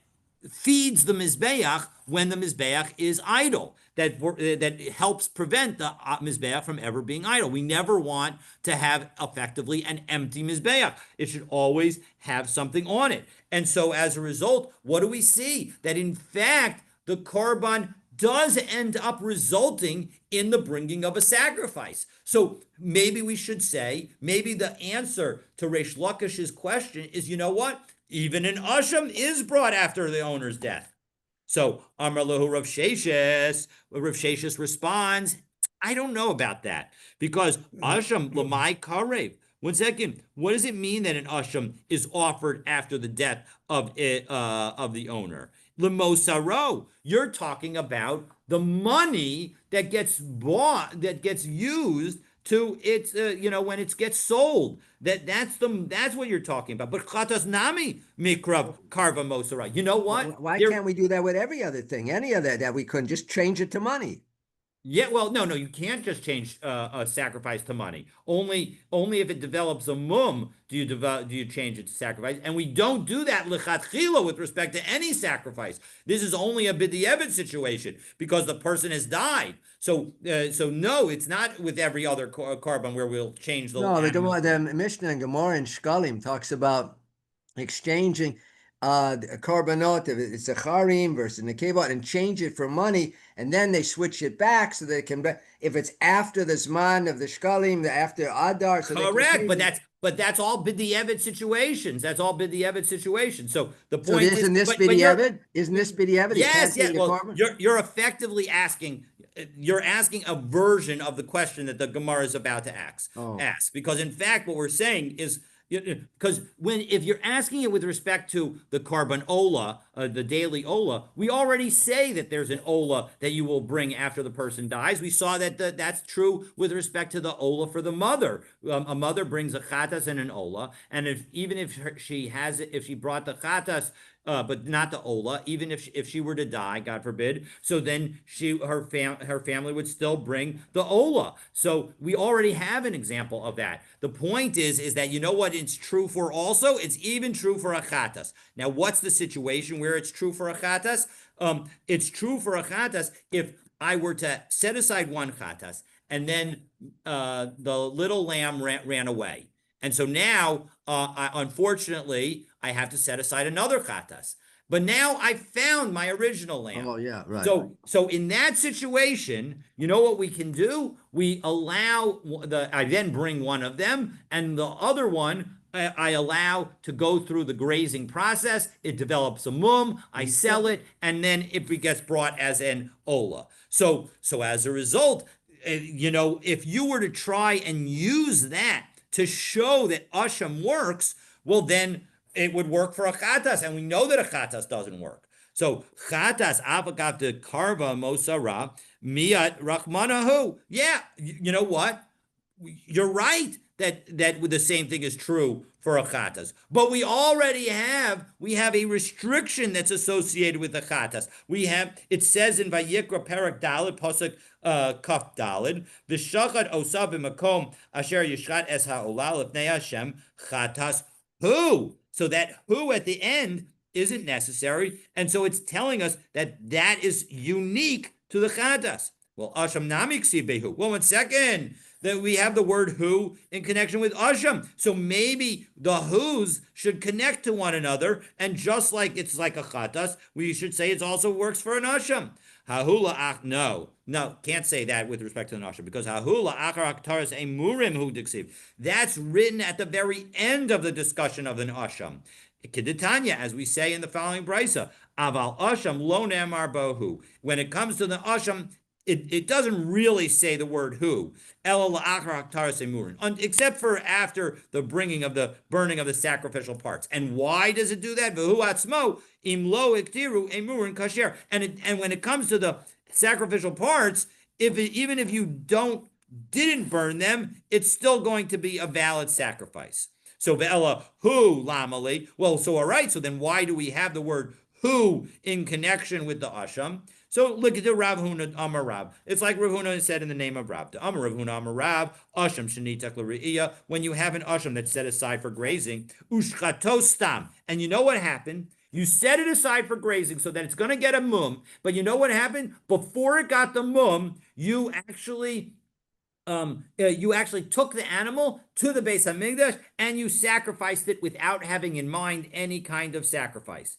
feeds the mizbeach when the mizbeach is idle. That helps prevent the mizbeach from ever being idle. We never want to have effectively an empty mizbeach. It should always have something on it. And so as a result, what do we see? That in fact, the korban does end up resulting in the bringing of a sacrifice. So maybe we should say, maybe the answer to Reish Lakish's question is, you know what? Even an asham is brought after the owner's death. So Amar lahu Rav Sheshes responds, I don't know about that because Asham Lamai Karev. One second. What does it mean that an asham is offered after the death of the owner? Lemosaro. You're talking about the money that gets bought, that gets used to its, when it gets sold. That's what you're talking about. But chatas nami mikrav karva mosara. You know what? Why There, can't we do that with every other thing? Any other that we couldn't just change it to money? yeah, well, no, you can't just change a sacrifice to money. Only if it develops a mum do you change it to sacrifice, and we don't do that lichatchila with respect to any sacrifice. This is only a b'di'evet situation because the person has died. So no, it's not with every other carbon where we'll change the No, animal. the Mishnah and Gemara in Shkalim talks about exchanging the korbanot, if it's a charim versus nekevot, and change it for money, and then they switch it back so they can. If it's after the zman of the shkalim, after Adar, so they can Correct, change it. but that's all b'di'evet situations. That's all b'di'evet situations. So the So point is, isn't this but you're bidiyavad? Isn't this bidiyavad? You can't yes, take yes. the Well, korban. you're effectively asking. You're asking a version of the question that the Gemara is about to Oh, ask, because in fact, what we're saying is because if you're asking it with respect to the carbon ola, the daily ola, we already say that there's an ola that you will bring after the person dies. We saw that that's true with respect to the ola for the mother. A mother brings a chatas and an ola, and even if she has it, if she brought the chatas but not the Ola, even if she were to die, God forbid. So then her family would still bring the Ola. So we already have an example of that. The point is that you know what it's true for also? It's even true for Achatas. Now, what's the situation where it's true for Achatas? It's true for Achatas if I were to set aside one Chatas and then the little lamb ran away. And so now, unfortunately, I have to set aside another chatas. But now I found my original lamb. oh yeah, right. So in that situation, you know what we can do? We allow I then bring one of them, and the other one I allow to go through the grazing process. It develops a mum. I sell it, and then it gets brought as an ola. So as a result, if you were to try and use that to show that Asham works, well, then it would work for a Chatas. And we know that a Chatas doesn't work. So Chatas avagav de karva mosara miat rachmanahu. Yeah, you know what? You're right that the same thing is true for a chatas, but we have a restriction that's associated with the chatas. It says in Vayikra Perak Dalid Pasuk Kaf Dalid V'shachad osav b'makom asher yishchat es ha'olal lifnei Hashem chatas hu. So that who at the end isn't necessary, and so it's telling us that is unique to the chatas. Well, Asham Namik Behu. Well, 1 second. That we have the word who in connection with Asham. So maybe the who's should connect to one another, and just like it's like a chatas, we should say it also works for an Asham. Hahula ach no, can't say that with respect to an Asham, because hahula achar aktaris emurim hu diksiv. That's written at the very end of the discussion of an Asham. Keditanya, as we say in the following brisa, aval Asham lo nemar bohu. When it comes to the Asham, it doesn't really say the word who, except for after the burning of the sacrificial parts. And why does it do that? And when it comes to the sacrificial parts, even if you didn't burn them, it's still going to be a valid sacrifice. So ve'ela who lamali. Well, so all right. So then why do we have the word who in connection with the asham? So look at the Rav Huna Amar Rav. It's like Rav Huna said in the name of Rav. The Amar Rav Huna Amar Rav, Asham Shanitak L'Re'iyah, when you have an Asham that's set aside for grazing, Ushchato Stam. And you know what happened? You set it aside for grazing so that it's going to get a mum. But you know what happened? Before it got the mum, you actually took the animal to the Beis Hamikdash and you sacrificed it without having in mind any kind of sacrifice.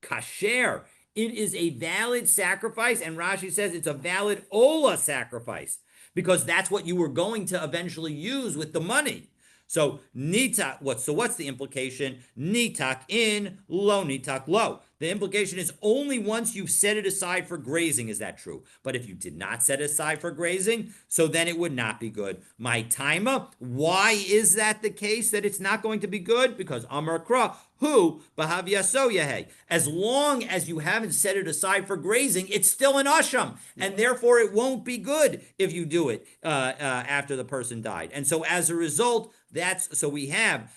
Kasher. It is a valid sacrifice, and Rashi says it's a valid ola sacrifice because that's what you were going to eventually use with the money. So nitak, what's the implication? Nitak in, lo nitak lo. The implication is only once you've set it aside for grazing is that true. But if you did not set it aside for grazing, so then it would not be good. My timer, why is that the case that it's not going to be good? Because Amar Kra, who, Bahavyasoyahe, as long as you haven't set it aside for grazing, it's still an asham, and therefore it won't be good if you do it after the person died. And so as a result, so we have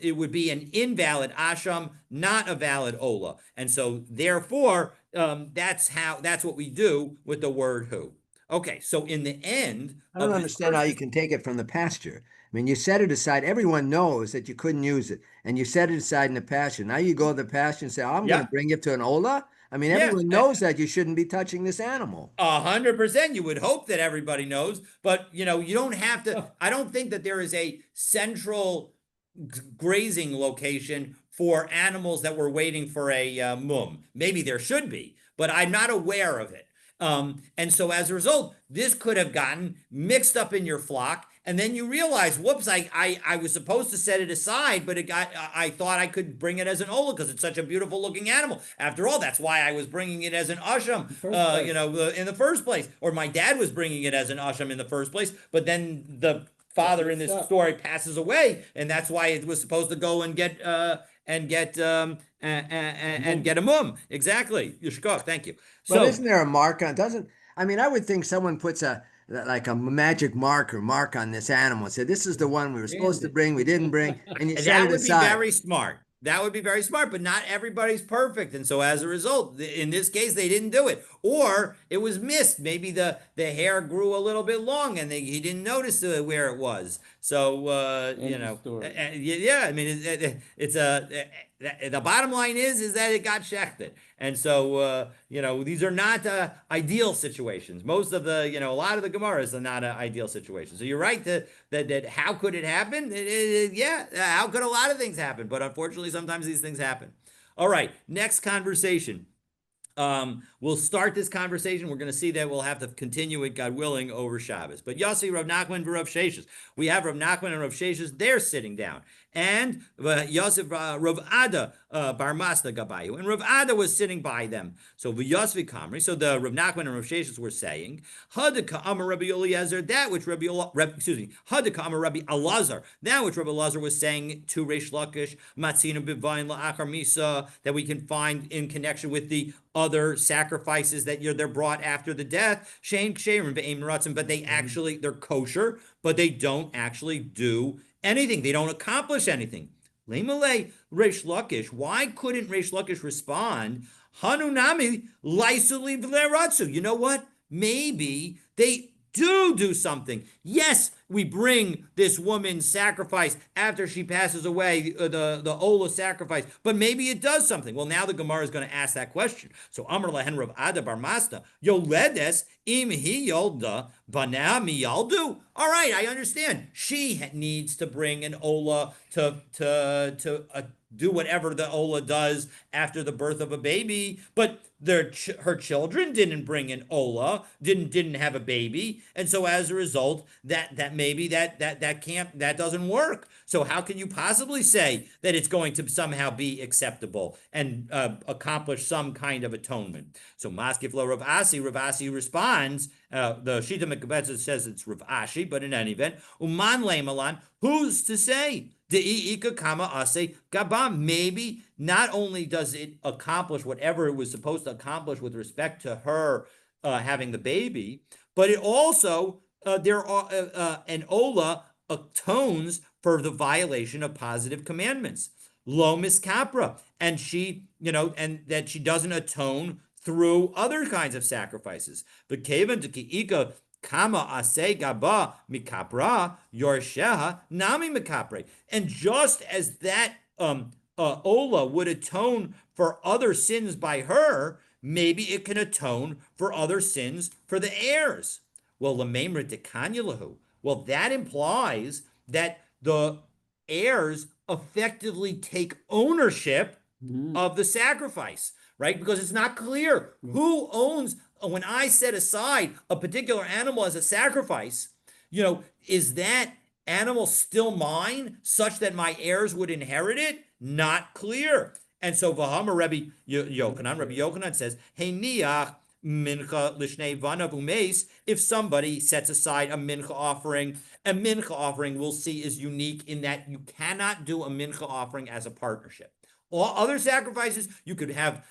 it would be an invalid asham, not a valid ola, and so therefore that's what we do with the word who. Okay, so in the end I don't of this understand how you person's, can take it from the pasture. I mean, you set it aside. Everyone knows that you couldn't use it, and you set it aside in the pasture. Now you go to the pasture and say, "Oh, I'm going to yeah, bring it to an Ola." I mean, yeah, everyone knows that you shouldn't be touching this animal. 100%. You would hope that everybody knows, but you don't have to. I don't think that there is a central grazing location for animals that were waiting for a mum. Maybe there should be, but I'm not aware of it. And so as a result, this could have gotten mixed up in your flock. And then you realize, whoops, I was supposed to set it aside, but I thought I could bring it as an ola because it's such a beautiful looking animal. After all, that's why I was bringing it as an asham, in the first place. Or my dad was bringing it as an asham in the first place. But then the father in this story passes away, and that's why it was supposed to go and get get a mum. Exactly. Yishkov, thank you. But So isn't there a mark on? Doesn't I mean, I would think someone puts a like a magic mark on this animal and said, "This is the one we were supposed to bring, we didn't bring," and you set that it would be aside. very smart. That would be very smart, but not everybody's perfect. And so as a result, in this case, they didn't do it. Or it was missed. Maybe the hair grew a little bit long and he didn't notice where it was. So, yeah, I mean, it's the bottom line is that it got shechted. And so, these are not ideal situations. Most of a lot of the Gemaras are not ideal situations. So you're right that how could it happen? Yeah, how could a lot of things happen? But unfortunately, sometimes these things happen. All right, next conversation. We'll start this conversation. We're going to see that we'll have to continue it, God willing, over Shabbos. But Yossi, Rav Nachman, Rav Sheshes. We have Rav Nachman and Rav Sheshes. They're sitting down. And Yosef, Rav Ada, Bar Masda Gabayu. And Rav Ada was sitting by them. So Yosef Kamri. So the Rav Nachman and Rav Sheshes were saying, Hadaka Amar Rabbi Eliezer, that which Hadaka Amar Rabbi Elazar, that which Rabbi Elazar was saying to Reish Lakish, Matzina Bivayin La'achar Misa, that we can find in connection with the other sacrifices that they're brought after the death, Shane Ksherim Be'em Ratzim, but they're kosher, but they don't actually do anything. They don't accomplish anything. Lemale Reish Lakish. Why couldn't Reish Lakish respond? Hanunami Laisuli V'leratzu. You know what? Maybe they do something. Yes, we bring this woman's sacrifice after she passes away, the Ola sacrifice, but maybe it does something. Well, now the Gemara is going to ask that question. So Amar Lehen Rav Ada Bar Masda, Yoledes im hi yolda bana miyaldu. All right, I understand. She needs to bring an Ola to do whatever the Ola does after the birth of a baby, but her children didn't bring an Ola, didn't have a baby, and so as a result, that maybe that doesn't work. So how can you possibly say that it's going to somehow be acceptable and accomplish some kind of atonement? So Maskif lo Rav Asi responds. The Shita Mekabetza says it's Rav Ashi, but in any event, Uman Leimalan, who's to say? Maybe not only does it accomplish whatever it was supposed to accomplish with respect to her having the baby, but it also an Ola atones for the violation of positive commandments. Lo miskapra, and and that she doesn't atone through other kinds of sacrifices. But kevan to kiika Kama ase gaba mikapra yorsheha nami mikapre. And just as that Ola would atone for other sins by her, maybe it can atone for other sins for the heirs. Well, lamemra dekanyalahu. Well, that implies that the heirs effectively take ownership of the sacrifice, right? Because it's not clear who owns. When I set aside a particular animal as a sacrifice, is that animal still mine such that my heirs would inherit it? Not clear. And so Vahama Rabbi Yochanan says, Hey niach mincha lishnei vanav umeis. If somebody sets aside a mincha offering we'll see is unique in that you cannot do a mincha offering as a partnership. All other sacrifices, you could have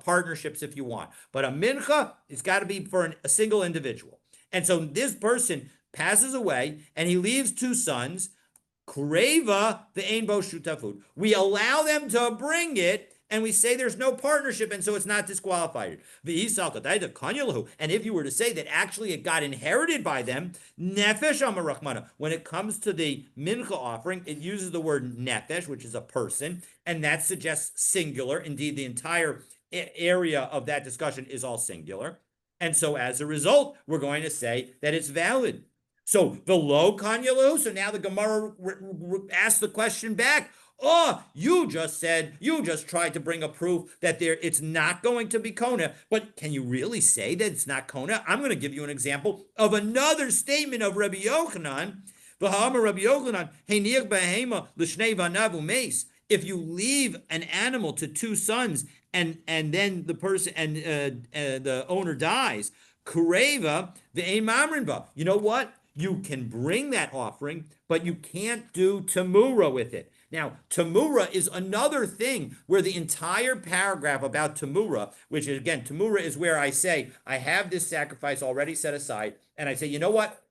partnerships if you want. But a mincha, it's got to be for a single individual. And so this person passes away and he leaves two sons. Kreva the Ein Bo Shutafut. We allow them to bring it, and we say there's no partnership, and so it's not disqualified. And if you were to say that actually it got inherited by them, nefesh amarachmana. When it comes to the mincha offering, it uses the word nefesh, which is a person, and that suggests singular. Indeed, the entire area of that discussion is all singular. And so as a result, we're going to say that it's valid. So the low kanyalu. So now the Gemara asks the question back. Oh, you just tried to bring a proof that it's not going to be kona. But can you really say that it's not kona? I'm going to give you an example of another statement of Rabbi Yochanan. Rabbi Yochanan, if you leave an animal to two sons and then the person and the owner dies, kureva the mamrinba. You know what? You can bring that offering, but you can't do tamura with it. Now, tamura is another thing where the entire paragraph about tamura, which is again, tamura is where I say, I have this sacrifice already set aside, and I say, you know what?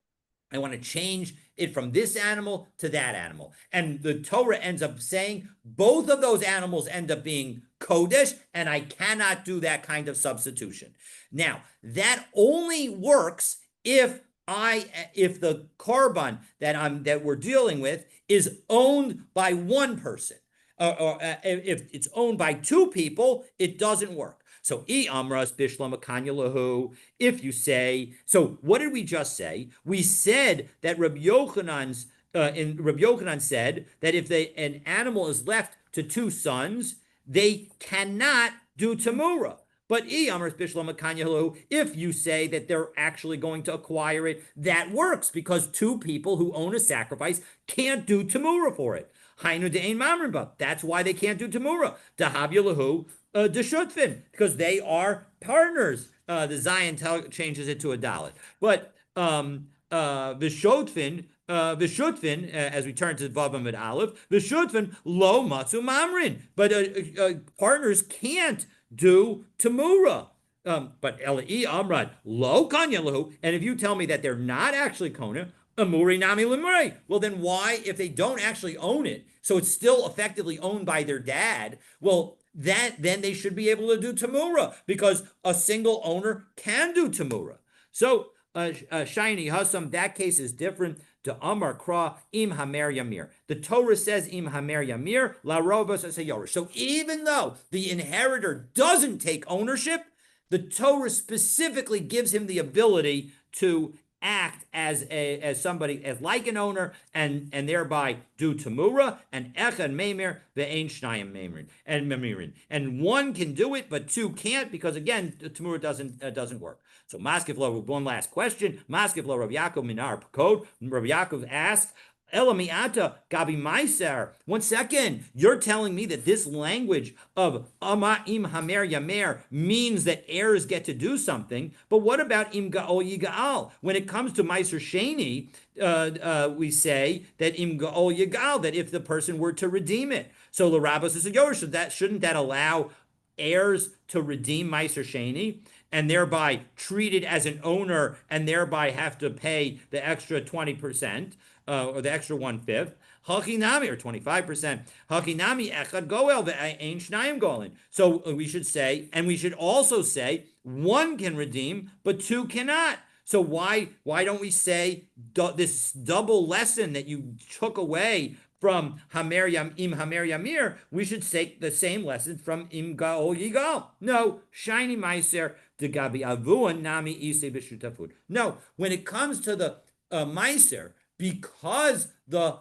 I want to change it from this animal to that animal. And the Torah ends up saying both of those animals end up being kodesh, and I cannot do that kind of substitution. Now, that only works if the korban that we're dealing with is owned by one person. Or if it's owned by two people, it doesn't work. So, if you say, so what did we just say? We said that Rabbi Yochanan said that if an animal is left to two sons, they cannot do tamura. But if you say that they're actually going to acquire it, that works because two people who own a sacrifice can't do tamura for it. That's why they can't do tamura. Because they are partners. The Zion changes it to a dalet. But Vishotfin, as we turn to Vav Amid Aleph, Vishotfin lo matzu mamrin. But partners can't do tamura. But Eli Amrad lo kanya lahu. And if you tell me that they're not actually kona, amuri nami limrei. Well, then why, if they don't actually own it, so it's still effectively owned by their dad? Well, then they should be able to do tamura because a single owner can do tamura. So Shiny Hassam, that case is different. To Amar Kra im Hamer Yamir. The Torah says im Hamer Yamir la robas as a yorish. So even though the inheritor doesn't take ownership, the Torah specifically gives him the ability to act as somebody as like an owner and thereby do tamura and echad meimir ve'ein shnayim meimin and memirin. And one can do it, but two can't because again the tamura doesn't work. So Maskif Lo, one last question. Maskif Lo Rav Yaakov Minar Code. Rav Yaakov asked, Elamiata Gabi Maiser. 1 second. You're telling me that this language of Ama Im Hamer Yamer means that heirs get to do something. But what about Im Ga'ol Yigal? When it comes to Meiser Sheni, we say that Im Ga'ol Yigal, that if the person were to redeem it. So L'Rabbos is a Yorush. Shouldn't that allow heirs to redeem Meiser Sheni? And thereby treat it as an owner and thereby have to pay the extra 20% or the extra 1/5. Hakinami or 25%. Hakinami echad goel ve'ein shnayim golin. So we should say, and we should also say, one can redeem, but two cannot. So why don't we say this double lesson that you took away from Im Hamer Yamir? We should say the same lesson from Im Ga'ol Yigal. No, Shiny Meiser. No, when it comes to the Meiser, because the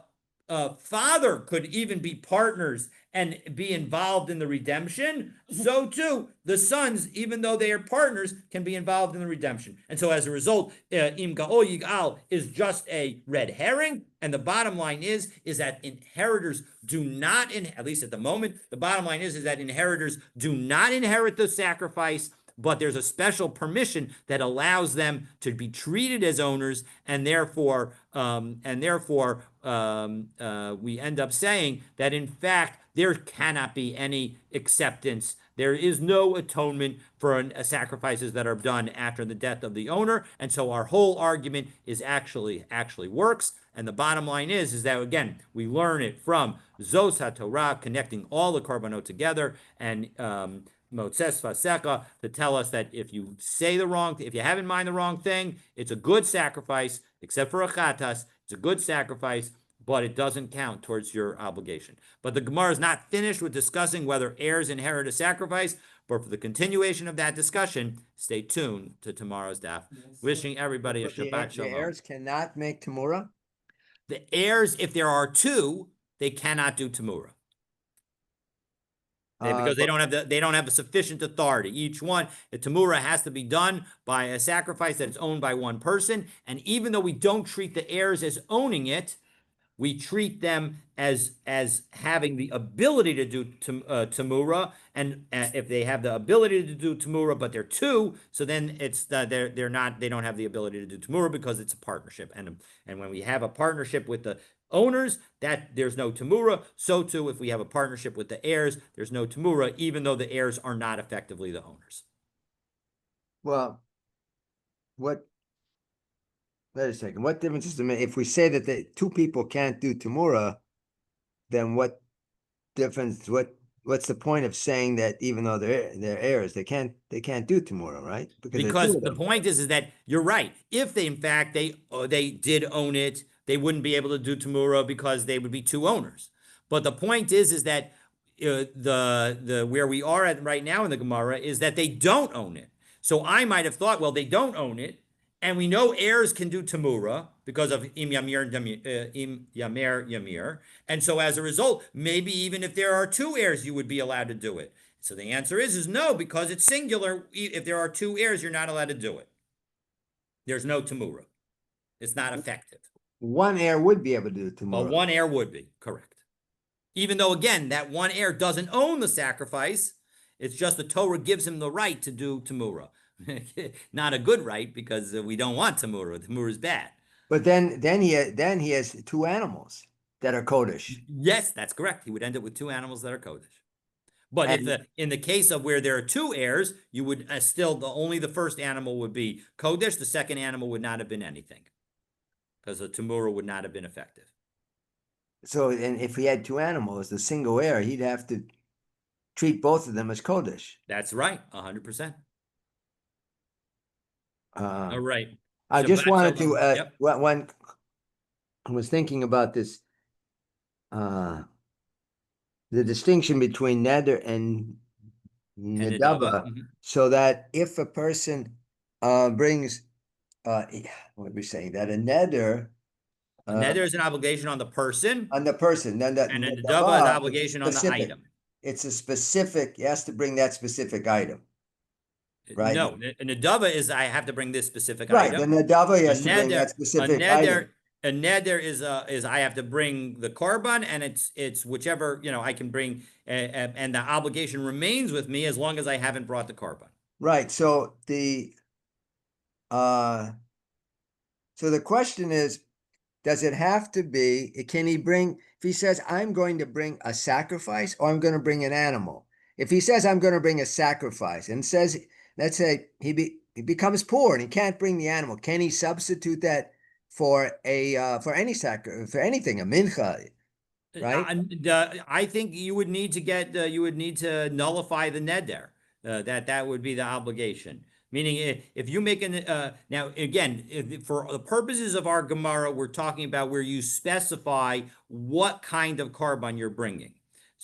father could even be partners and be involved in the redemption, so too the sons, even though they are partners, can be involved in the redemption. And so as a result, im ga'ol yigal is just a red herring. And the bottom line is that inheritors do not, at least at the moment, the bottom line is that inheritors do not inherit the sacrifice, but there's a special permission that allows them to be treated as owners, and therefore, we end up saying that in fact there cannot be any acceptance. There is no atonement for sacrifices that are done after the death of the owner, and so our whole argument is actually works. And the bottom line is that again we learn it from Zos HaTorah, connecting all the korbanot together, and Motzes Vasecha, to tell us that if you say the wrong, if you have in mind the wrong thing, it's a good sacrifice, except for a chatas, it's a good sacrifice, but it doesn't count towards your obligation. But the Gemara is not finished with discussing whether heirs inherit a sacrifice. But for the continuation of that discussion, stay tuned to tomorrow's daf. Wishing everybody a Shabbat Shalom. The heirs cannot make Tamura? The heirs, if there are two, they cannot do Tamura. Because they don't have a sufficient authority. Each one, the Tamura has to be done by a sacrifice that is owned by one person. And even though we don't treat the heirs as owning it, we treat them as having the ability to do Tamura. And if they have the ability to do Tamura, but they're two, so then it's they don't have the ability to do Tamura because it's a partnership. And when we have a partnership with the owners, that there's no Tamura. So too, if we have a partnership with the heirs, there's no Tamura, even though the heirs are not effectively the owners. Well, wait a second. What difference does it make? If we say that the two people can't do Tamura, then what difference, what's the point of saying that even though they're heirs, they can't do Tamura, right? Because the point is that you're right. If they, in fact, they did own it, they wouldn't be able to do Tamura because they would be two owners. But the point is that the where we are at right now in the Gemara is that they don't own it. So I might have thought, well, they don't own it, and we know heirs can do Tamura because of im yamir yamir. And so as a result, maybe even if there are two heirs, you would be allowed to do it. So the answer is no, because it's singular. If there are two heirs, you're not allowed to do it. There's no Tamura. It's not effective. One heir would be able to do Tamura. But one heir would be, correct. Even though, again, that one heir doesn't own the sacrifice, it's just the Torah gives him the right to do Tamura. Not a good right, because we don't want Tamura. Tamura is bad. But then he has two animals that are Kodesh. Yes, that's correct. He would end up with two animals that are Kodesh. But in the case of where there are two heirs, you would only the first animal would be Kodesh. The second animal would not have been anything, because the Tamura would not have been effective. So, and if he had two animals, the single heir, he'd have to treat both of them as Kodesh. That's right, 100%. All right. I just wanted to, when I was thinking about this, the distinction between neder and nedava, so that if a person brings, what are we saying, that a neder is an obligation on the person. On the person. Then and a nedava is an obligation on the item. It's a specific, he has to bring that specific item. Right. No, a nedava is I have to bring this specific item. Right, the nedava has to bring that specific item. A neder is I have to bring the korban, and it's whichever I can bring, and the obligation remains with me as long as I haven't brought the korban. Right. So the question is, does it have to be? Can he bring? If he says I'm going to bring a sacrifice, or I'm going to bring an animal. If he says I'm going to bring a sacrifice, and says, let's say he becomes poor and he can't bring the animal, can he substitute that for anything, a mincha, right? I think you would need to nullify the neder. That would be the obligation. Meaning, if you make now again, for the purposes of our Gemara, we're talking about where you specify what kind of korban you're bringing.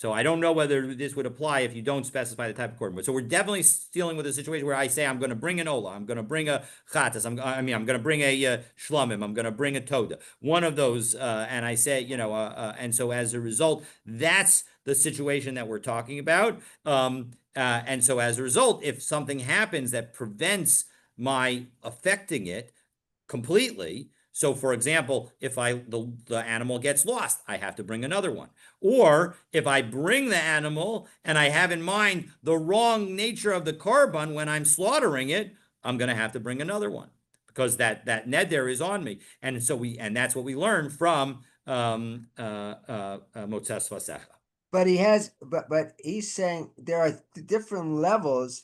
So I don't know whether this would apply if you don't specify the type of korban. So we're definitely dealing with a situation where I say I'm going to bring an ola, I'm going to bring a chatas, I'm going to bring a shlamim, I'm going to bring a toda, one of those, and I say, and so as a result, that's the situation that we're talking about. And so as a result, if something happens that prevents my affecting it completely. So, for example, if the animal gets lost, I have to bring another one. Or if I bring the animal and I have in mind the wrong nature of the korban when I'm slaughtering it, I'm going to have to bring another one because that neder is on me. And so that's what we learn from Motzes Vasecha. But but he's saying there are different levels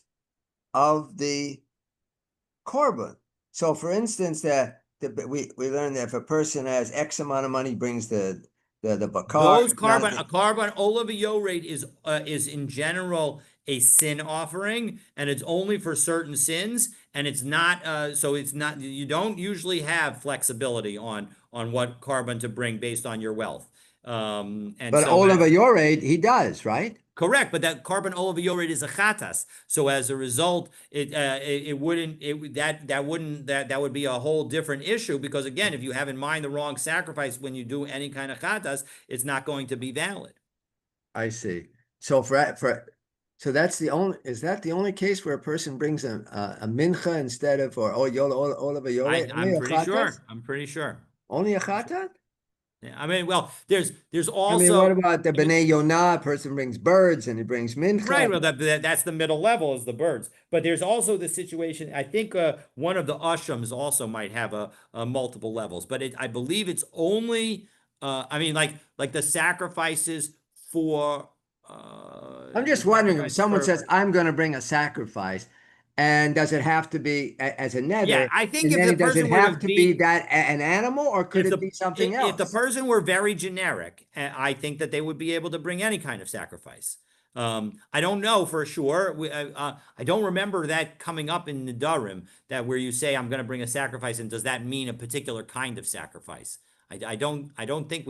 of the korban. So, for instance, we learned that if a person has X amount of money, brings the bakar. Those a carbon olive rate is in general a sin offering, and it's only for certain sins, and it's not so it's not you don't usually have flexibility on what carbon to bring based on your wealth. And But so Oliver Yorade, he does, right? correct, but that carbon olive is a chatas. So as a result, it wouldn't that would be a whole different issue because again, if you have in mind the wrong sacrifice when you do any kind of chatas, it's not going to be valid. I see. So so that's is that the only case where a person brings a mincha instead of or Oliver Yorade? Only I'm a pretty chatas? sure. I'm pretty sure. Only a chatat? Yeah, I mean, well, there's I mean, what also about the B'nai Yonah? Person brings birds and he brings right. mincha. Well, that's the middle level is the birds, but there's also the situation. I think one of the ashrams also might have a multiple levels, but I believe it's only. I mean, like the sacrifices for I'm the just wondering if sacrifices someone for says, I'm going to bring a sacrifice, and does it have to be as a yeah. nether? I think And if the then does it person were to have to be be that an animal or could it be something if the else? person were very generic, I think that they would be able to bring any kind of sacrifice. I don't know for sure. I don't remember that coming up in Nidarim that where you say I'm going to bring a sacrifice, and does that mean a particular kind of sacrifice? I don't think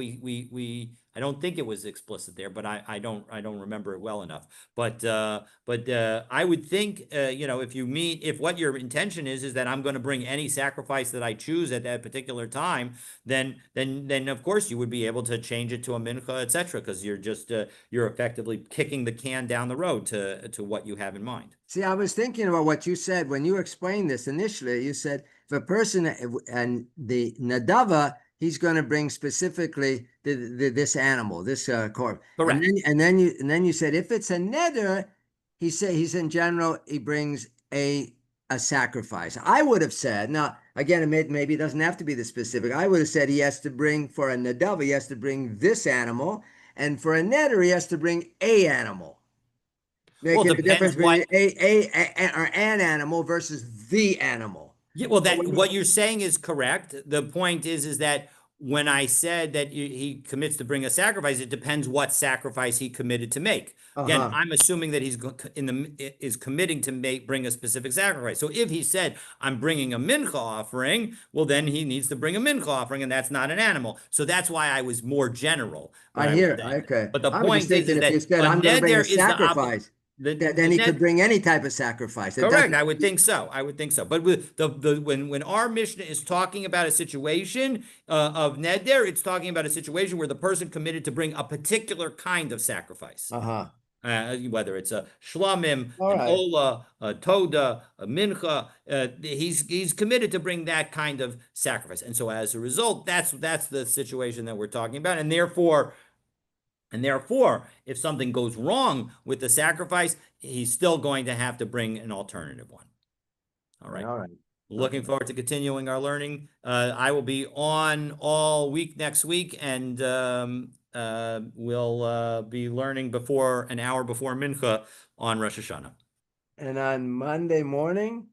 I don't think it was explicit there, but I don't remember it well enough. But I would think if what your intention is that I'm going to bring any sacrifice that I choose at that particular time, then of course you would be able to change it to a mincha, etc. Because you're effectively kicking the can down the road to what you have in mind. See, I was thinking about what you said when you explained this initially. You said if a person and the nadava, he's going to bring specifically this animal, this corp, Correct. and then you said if it's a neder, he's in general he brings a sacrifice. I would have said now again, maybe it doesn't have to be the specific. I would have said he has to bring for a nadava, he has to bring this animal, and for a neder, he has to bring a animal. Well, it Making a depends difference what. between or an animal versus the animal. Yeah, well, So that what you're saying is correct. The point is that when I said that he commits to bring a sacrifice, it depends what sacrifice he committed to make. Again, uh-huh. I'm assuming that is committing to bring a specific sacrifice. So if he said I'm bringing a mincha offering, well, then he needs to bring a mincha offering, and that's not an animal. So that's why I was more general when I I was hear. saying that. Okay. But the I was just point thinking is if you that said a I'm going to bring a neder is sacrifice, then the he could net. bring any type of sacrifice. It Correct. doesn't. I would think so. I would think so. But with when our Mishnah is talking about a situation of neder, it's talking about a situation where the person committed to bring a particular kind of sacrifice, Uh-huh. whether it's a shlamim, All an right. ola, a toda, a mincha. He's committed to bring that kind of sacrifice, and so as a result, that's the situation that we're talking about, and therefore, if something goes wrong with the sacrifice, he's still going to have to bring an alternative one. All right. All right. Looking Okay. forward to continuing our learning. I will be on all week next week, and we'll be learning before an hour before Mincha on Rosh Hashanah. And on Monday morning,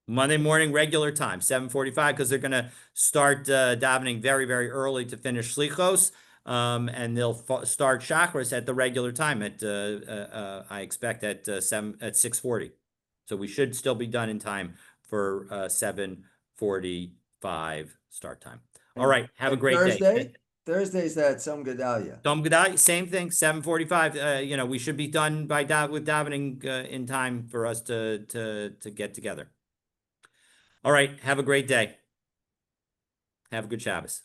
Monday morning, regular time, 7:45, because they're going to start davening very, very early to finish Slichos. And they'll start Chakras at the regular time I expect at 6:40. So we should still be done in time for 7:45 start time. All and right. Have a great day. Thursday, Thursday's at Some Gedalia. Dom Gadai, same thing, 7:45. We should be done with davening in time for us to get together. All right, have a great day. Have a good Shabbos.